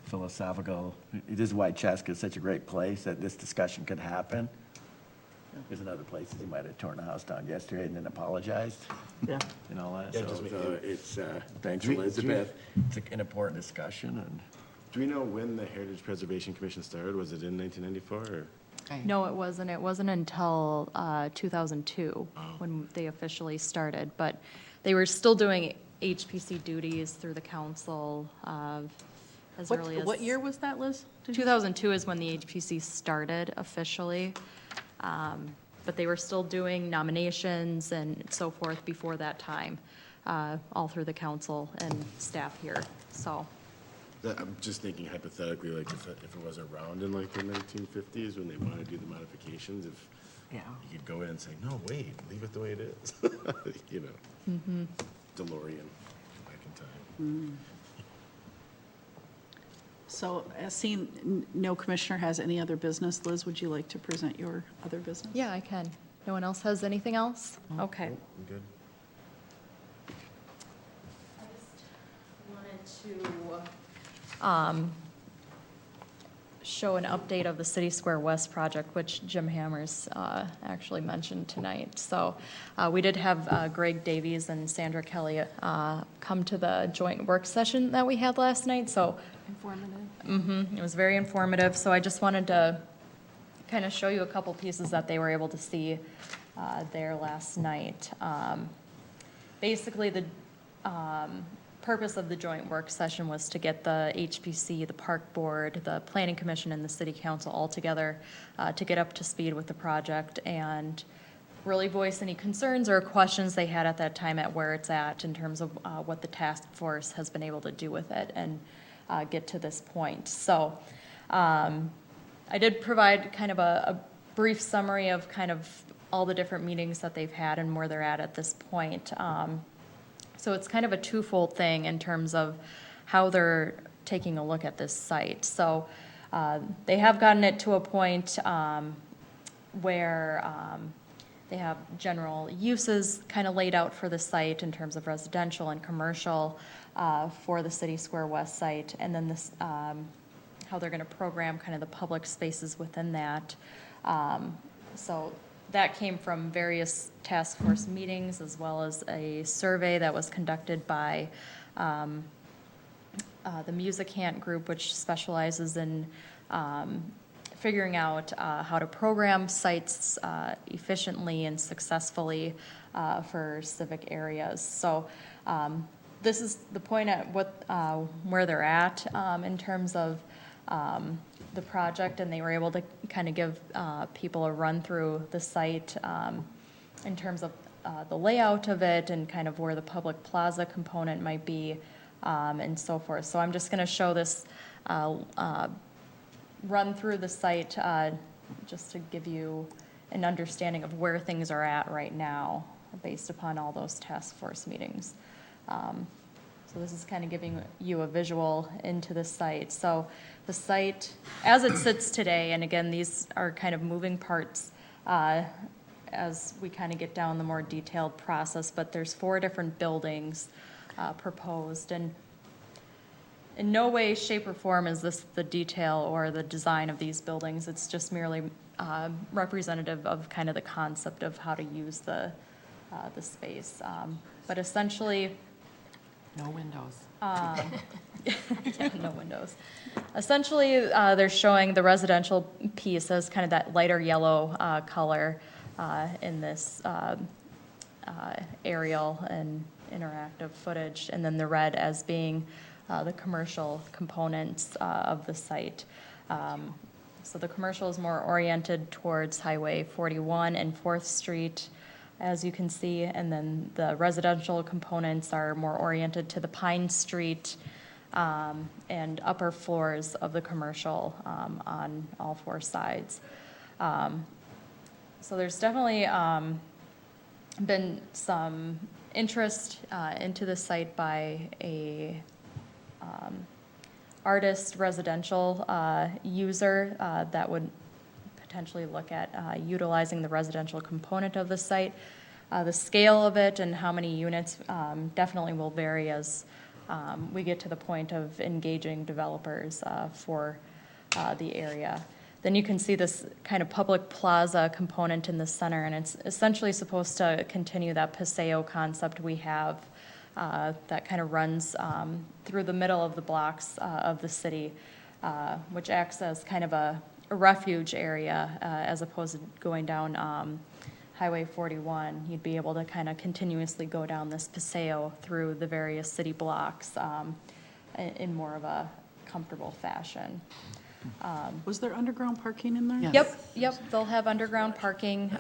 philosophical, it is why Chaska is such a great place, that this discussion could happen. There's another places he might have torn the house down yesterday and then apologized Yeah. and all that. Yeah, So just make- it's, thanks Do we- Elizabeth. It's an important discussion and. Do we know when the Heritage Preservation Commission started? Was it in 1994 or? No, it wasn't. It wasn't until 2002 when they officially started. But they were still doing HPC duties through the council as early as. What year was that, Liz? 2002 is when the HPC started officially. But they were still doing nominations and so forth before that time, all through the council and staff here, so. I'm just thinking hypothetically, like if it was around in like the 1950s when they want to do the modifications, if you could go in and say, no, wait, leave it the way it is. You know, DeLorean back in time. So, seeing no commissioner has any other business, Liz, would you like to present your other business? Yeah, I can. No one else has anything else? Okay. I'm good. Wanted to show an update of the City Square West project, which Jim Hammers actually mentioned tonight. So we did have Greg Davies and Sandra Kelly come to the joint work session that we had last night, so. Informative. It was very informative, so I just wanted to kind of show you a couple pieces that they were able to see there last night. Basically, the purpose of the joint work session was to get the HPC, the Park Board, the Planning Commission, and the City Council all together to get up to speed with the project and really voice any concerns or questions they had at that time at where it's at in terms of what the task force has been able to do with it and get to this point. So I did provide kind of a brief summary of kind of all the different meetings that they've had and where they're at this point. So it's kind of a twofold thing in terms of how they're taking a look at this site. So they have gotten it to a point where they have general uses kind of laid out for the site in terms of residential and commercial for the City Square West site, and then this how they're going to program kind of the public spaces within that. So that came from various task force meetings as well as a survey that was conducted by the Music Hant Group, which specializes in figuring out how to program sites efficiently and successfully for civic areas. So this is the point at where they're at in terms of the project, and they were able to kind of give people a run through the site in terms of the layout of it and kind of where the public plaza component might be and so forth. So I'm just going to show this run through the site just to give you an understanding of where things are at right now based upon all those task force meetings. So this is kind of giving you a visual into the site. So the site, as it sits today, and again, these are kind of moving parts as we kind of get down the more detailed process, but there's 4 different buildings proposed, and in no way, shape, or form is this the detail or the design of these buildings. It's just merely representative of kind of the concept of how to use the space. But essentially, No windows. yeah, no windows. Essentially, they're showing the residential piece as kind of that lighter yellow color in this aerial and interactive footage, and then the red as being the commercial components of the site. So the commercial is more oriented towards Highway 41 and 4th Street, as you can see, and then the residential components are more oriented to the Pine Street and upper floors of the commercial on all 4 sides. So there's definitely been some interest into the site by a artist residential user that would potentially look at utilizing the residential component of the site. The scale of it and how many units definitely will vary as we get to the point of engaging developers for the area. Then you can see this kind of public plaza component in the center, and it's essentially supposed to continue that Paseo concept we have that kind of runs through the middle of the blocks of the city, which acts as kind of a refuge area as opposed to going down Highway 41. You'd be able to kind of continuously go down this Paseo through the various city blocks in more of a comfortable fashion. Was there underground parking in there? Yep, they'll have underground parking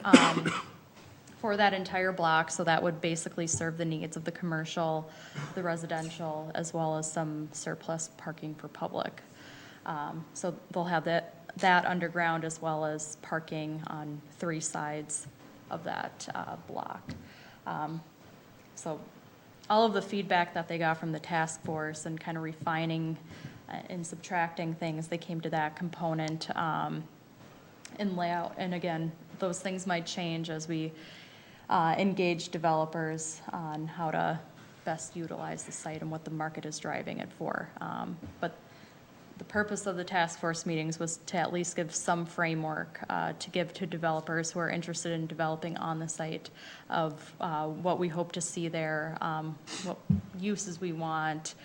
for that entire block, so that would basically serve the needs of the commercial, the residential, as well as some surplus parking for public. So they'll have that underground as well as parking on 3 sides of that block. So all of the feedback that they got from the task force and kind of refining and subtracting things, they came to that component in layout. And again, those things might change as we engage developers on how to best utilize the site and what the market is driving it for. But the purpose of the task force meetings was to at least give some framework to give to developers who are interested in developing on the site of what we hope to see there, what uses we want,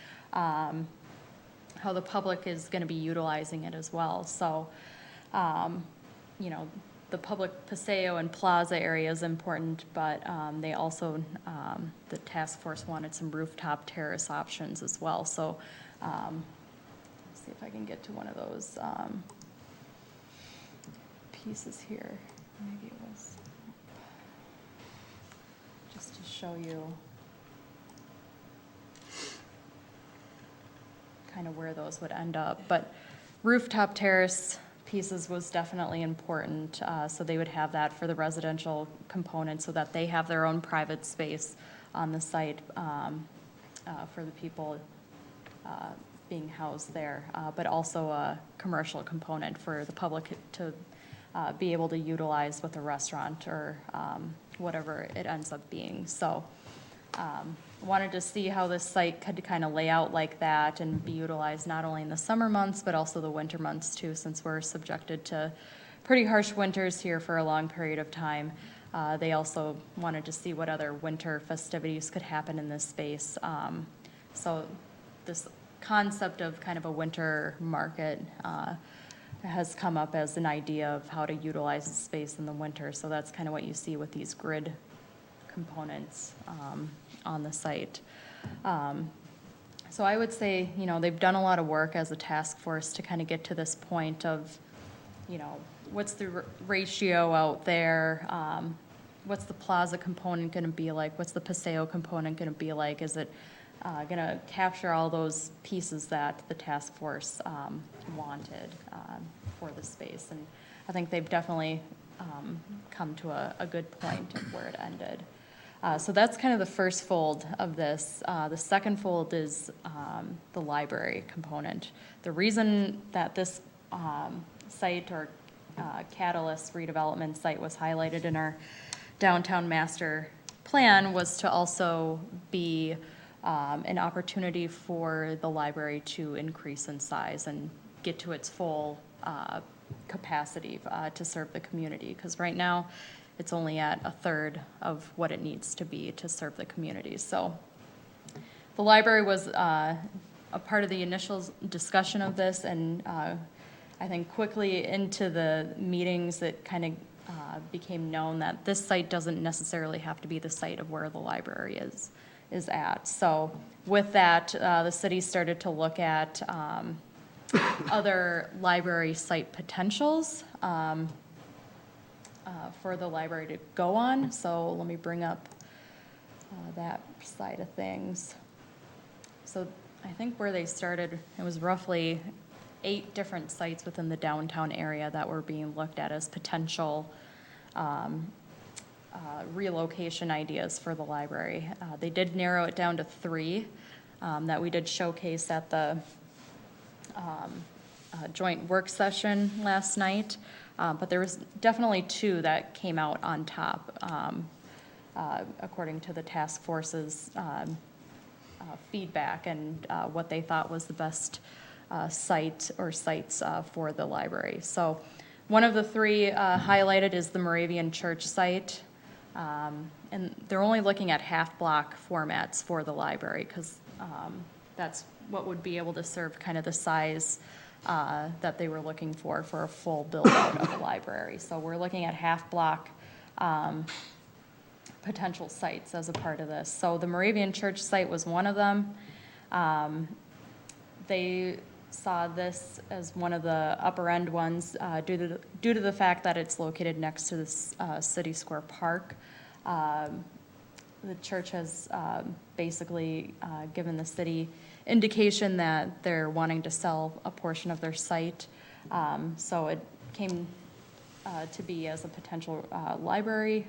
how the public is going to be utilizing it as well. So, the public Paseo and Plaza area is important, but they also, the task force wanted some rooftop terrace options as well. So, let's see if I can get to one of those pieces here. Maybe it was just to show you kind of where those would end up. But rooftop terrace pieces was definitely important, so they would have that for the residential component so that they have their own private space on the site for the people being housed there, but also a commercial component for the public to be able to utilize with a restaurant or whatever it ends up being. So wanted to see how this site could kind of lay out like that and be utilized not only in the summer months, but also the winter months too, since we're subjected to pretty harsh winters here for a long period of time. They also wanted to see what other winter festivities could happen in this space. So this concept of kind of a winter market has come up as an idea of how to utilize the space in the winter. So that's kind of what you see with these grid components on the site. So I would say, they've done a lot of work as a task force to kind of get to this point of, what's the ratio out there? What's the plaza component going to be like? What's the Paseo component going to be like? Is it going to capture all those pieces that the task force wanted for the space? And I think they've definitely come to a good point of where it ended. So that's kind of the first fold of this. The second fold is the library component. The reason that this site or Catalyst redevelopment site was highlighted in our downtown master plan was to also be an opportunity for the library to increase in size and get to its full capacity to serve the community. Because right now, it's only at a third of what it needs to be to serve the community. So the library was a part of the initial discussion of this, and I think quickly into the meetings it kind of became known that this site doesn't necessarily have to be the site of where the library is at. So with that, the city started to look at other library site potentials for the library to go on. So let me bring up that side of things. So I think where they started, it was roughly 8 different sites within the downtown area that were being looked at as potential relocation ideas for the library. They did narrow it down to 3 that we did showcase at the joint work session last night, but there was definitely 2 that came out on top, according to the task force's feedback and what they thought was the best site or sites for the library. So one of the 3 highlighted is the Moravian Church site, and they're only looking at half-block formats for the library because that's what would be able to serve kind of the size that they were looking for a full build-out of the library. So we're looking at half-block potential sites as a part of this. So the Moravian Church site was one of them. They saw this as one of the upper-end ones due to the fact that it's located next to this City Square Park. The church has basically given the city indication that they're wanting to sell a portion of their site. So it came to be as a potential library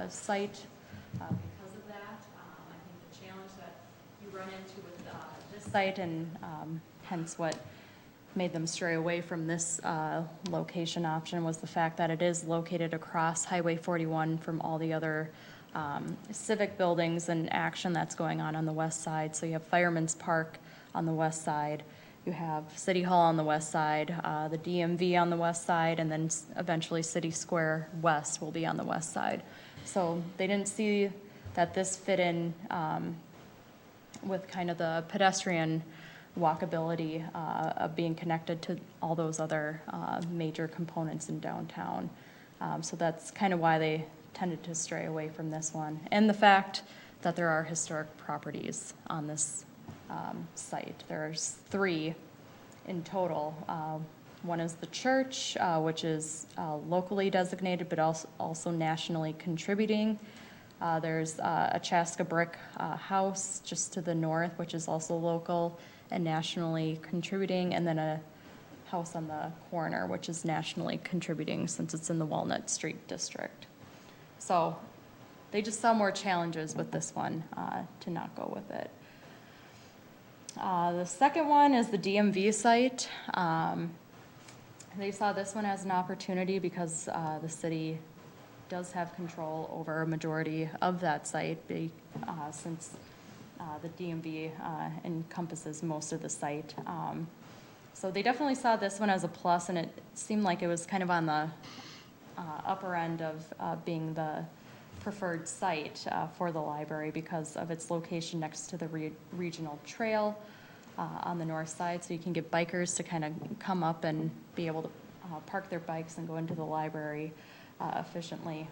site because of that. I think the challenge that you run into with this site and hence what made them stray away from this location option was the fact that it is located across Highway 41 from all the other civic buildings and action that's going on the west side. So you have Fireman's Park on the west side, you have City Hall on the west side, the DMV on the west side, and then eventually City Square West will be on the west side. So they didn't see that this fit in with kind of the pedestrian walkability of being connected to all those other major components in downtown. So that's kind of why they tended to stray away from this one. And the fact that there are historic properties on this site. There's 3 in total. One is the church, which is locally designated, but also nationally contributing. There's a Chaska brick house just to the north, which is also local and nationally contributing, and then a house on the corner, which is nationally contributing since it's in the Walnut Street district. So they just saw more challenges with this one to not go with it. The second one is the DMV site. They saw this one as an opportunity because the city does have control over a majority of that site since the DMV encompasses most of the site. So they definitely saw this one as a plus, and it seemed like it was kind of on the upper end of being the preferred site for the library because of its location next to the regional trail on the north side. So you can get bikers to kind of come up and be able to park their bikes and go into the library efficiently,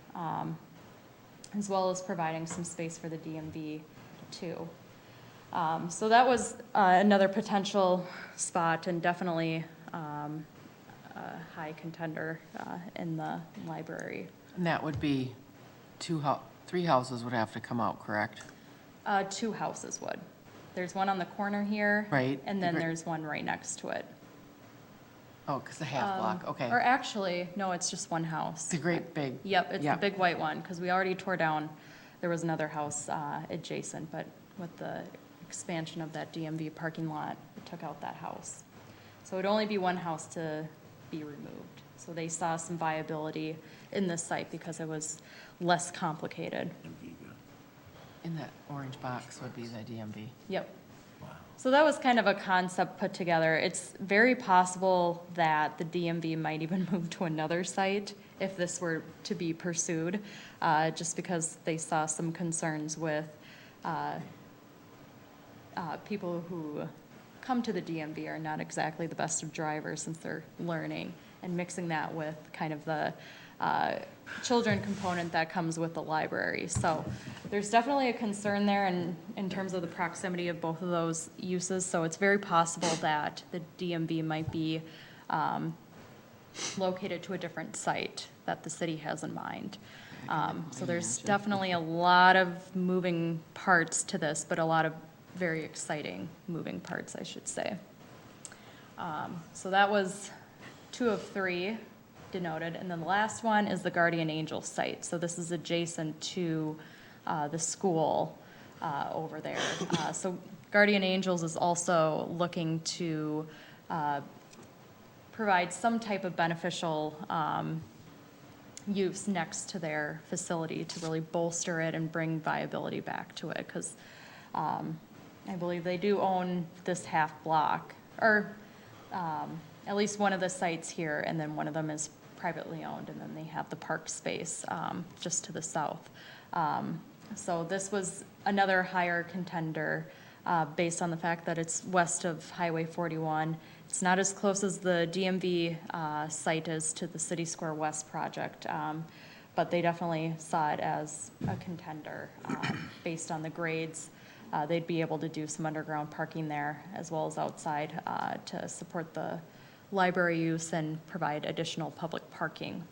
as well as providing some space for the DMV too. So that was another potential spot and definitely a high contender in the library. And that would be 3 houses would have to come out, correct? 2 houses would. There's one on the corner here. Right. And then there's one right next to it. Oh, because the half block, okay. Or actually, no, it's just one house. It's a great big. Yep, it's the Yep. big white one, because we already tore down, there was another house adjacent, but with the expansion of that DMV parking lot, it took out that house. So it'd only be one house to be removed. So they saw some viability in this site because it was less complicated. In that orange box would be the DMV. Yep. So that was kind of a concept put together. It's very possible that the DMV might even move to another site if this were to be pursued, just because they saw some concerns with people who come to the DMV are not exactly the best of drivers since they're learning, and mixing that with kind of the children component that comes with the library. So there's definitely a concern there in terms of the proximity of both of those uses. So it's very possible that the DMV might be located to a different site that the city has in mind. So there's definitely a lot of moving parts to this, but a lot of very exciting moving parts, I should say. So that was 2 of 3 denoted. And then the last one is the Guardian Angel site. So this is adjacent to the school over there. So Guardian Angels is also looking to provide some type of beneficial use next to their facility to really bolster it and bring viability back to it, because I believe they do own this half block, or at least one of the sites here, and then one of them is privately owned, and then they have the park space just to the south. So this was another higher contender based on the fact that it's west of Highway 41. It's not as close as the DMV site is to the City Square West project, but they definitely saw it as a contender based on the grades. They'd be able to do some underground parking there as well as outside to support the library use and provide additional public parking.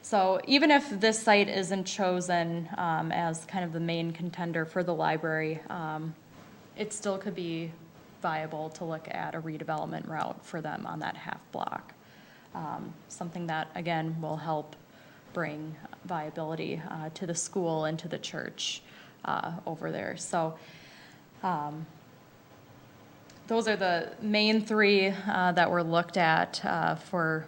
So even if this site isn't chosen as kind of the main contender for the library, it still could be viable to look at a redevelopment route for them on that half block. Something that, again, will help bring viability to the school and to the church over there. So those are the main three that were looked at for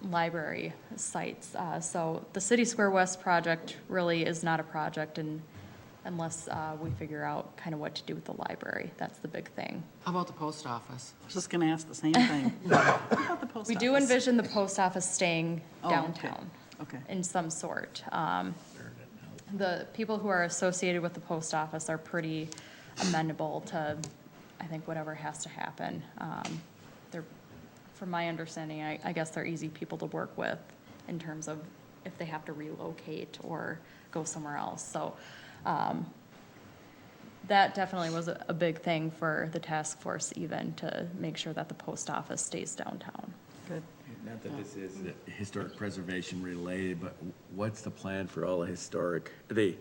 library sites. So the City Square West project really is not a project unless we figure out kind of what to do with the library. That's the big thing. How about the post office? I was just going to ask the same thing. What about the post We do office? envision the post office staying Oh, okay. downtown Okay. in some sort. The people who are associated with the post office are pretty amenable to, I think, whatever has to happen. They're, from my understanding, I guess they're easy people to work with in terms of if they have to relocate or go somewhere else. So that definitely was a big thing for the task force, even to make sure that the post office stays downtown. Good. Not that this is historic preservation related, but what's the plan for all the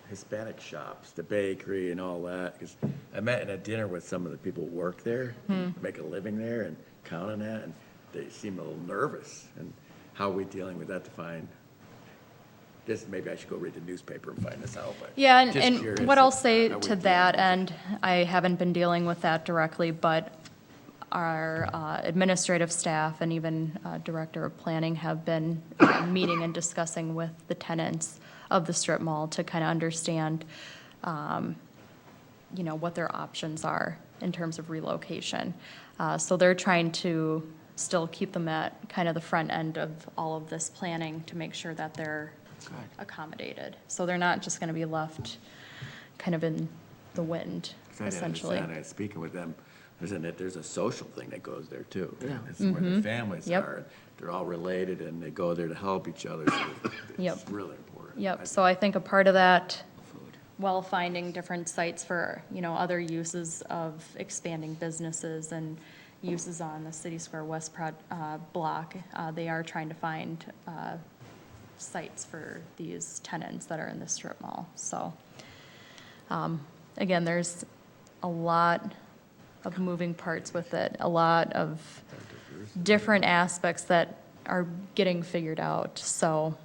Hispanic shops, the bakery and all that? Because I met in a dinner with some of the people who work there, make a living there and count on that, and they seem a little nervous. And how are we dealing with that to find this? Maybe I should go read the newspaper and find this out, but. Yeah, just and curious what I'll say how we to deal that with it. end, I haven't been dealing with that directly, but our administrative staff and even director of planning have been meeting and discussing with the tenants of the strip mall to kind of understand, what their options are in terms of relocation. So they're trying to still keep them at kind of the front end of all of this planning to make sure that they're accommodated. So they're not just going to be left kind of in the wind, 'Cause I essentially. understand, speaking with them, there's a social thing that goes there too. Yeah. It's where the families Yep. are. They're all related and they go there to help each other. So Yep. it's really important. Yep, so I think a part of that, while finding different sites for, other uses of expanding businesses and uses on the City Square West block, they are trying to find sites for these tenants that are in the strip mall. So, again, there's a lot of moving parts with it, a lot of different aspects that are getting figured out. So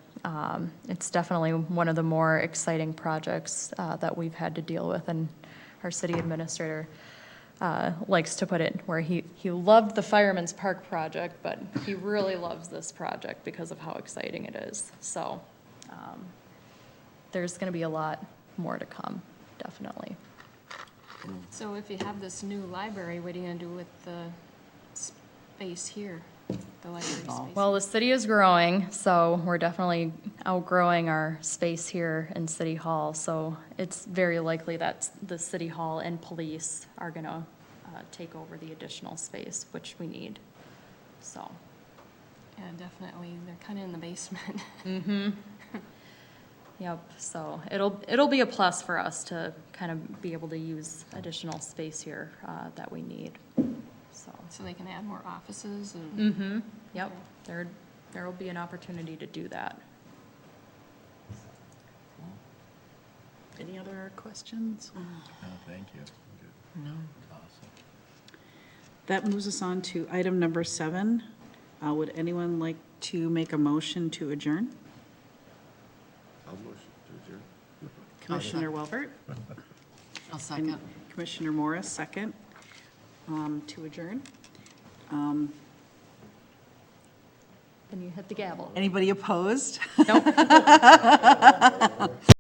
it's definitely one of the more exciting projects that we've had to deal with, and our city administrator likes to put it where he loved the Fireman's Park project, but he really loves this project because of how exciting it is. So there's going to be a lot more to come, definitely. So if you have this new library, what are you gonna do with the space here, the library space? Well, the city is growing, so we're definitely outgrowing our space here in City Hall. So it's very likely that the City Hall and police are going to take over the additional space, which we need. So, Yeah, definitely, they're kinda in the basement. yep, so it'll be a plus for us to kind of be able to use additional space here that we need. So they can add more offices and. Yep, there will be an opportunity to do that. Any other questions? No, thank you. No. Awesome. That moves us on to item number 7, Would anyone like to make a motion to adjourn? I'll motion to adjourn. Commissioner Welbert? I'll second. Commissioner Morris, second, to adjourn. Then you hit the gavel. Anybody opposed?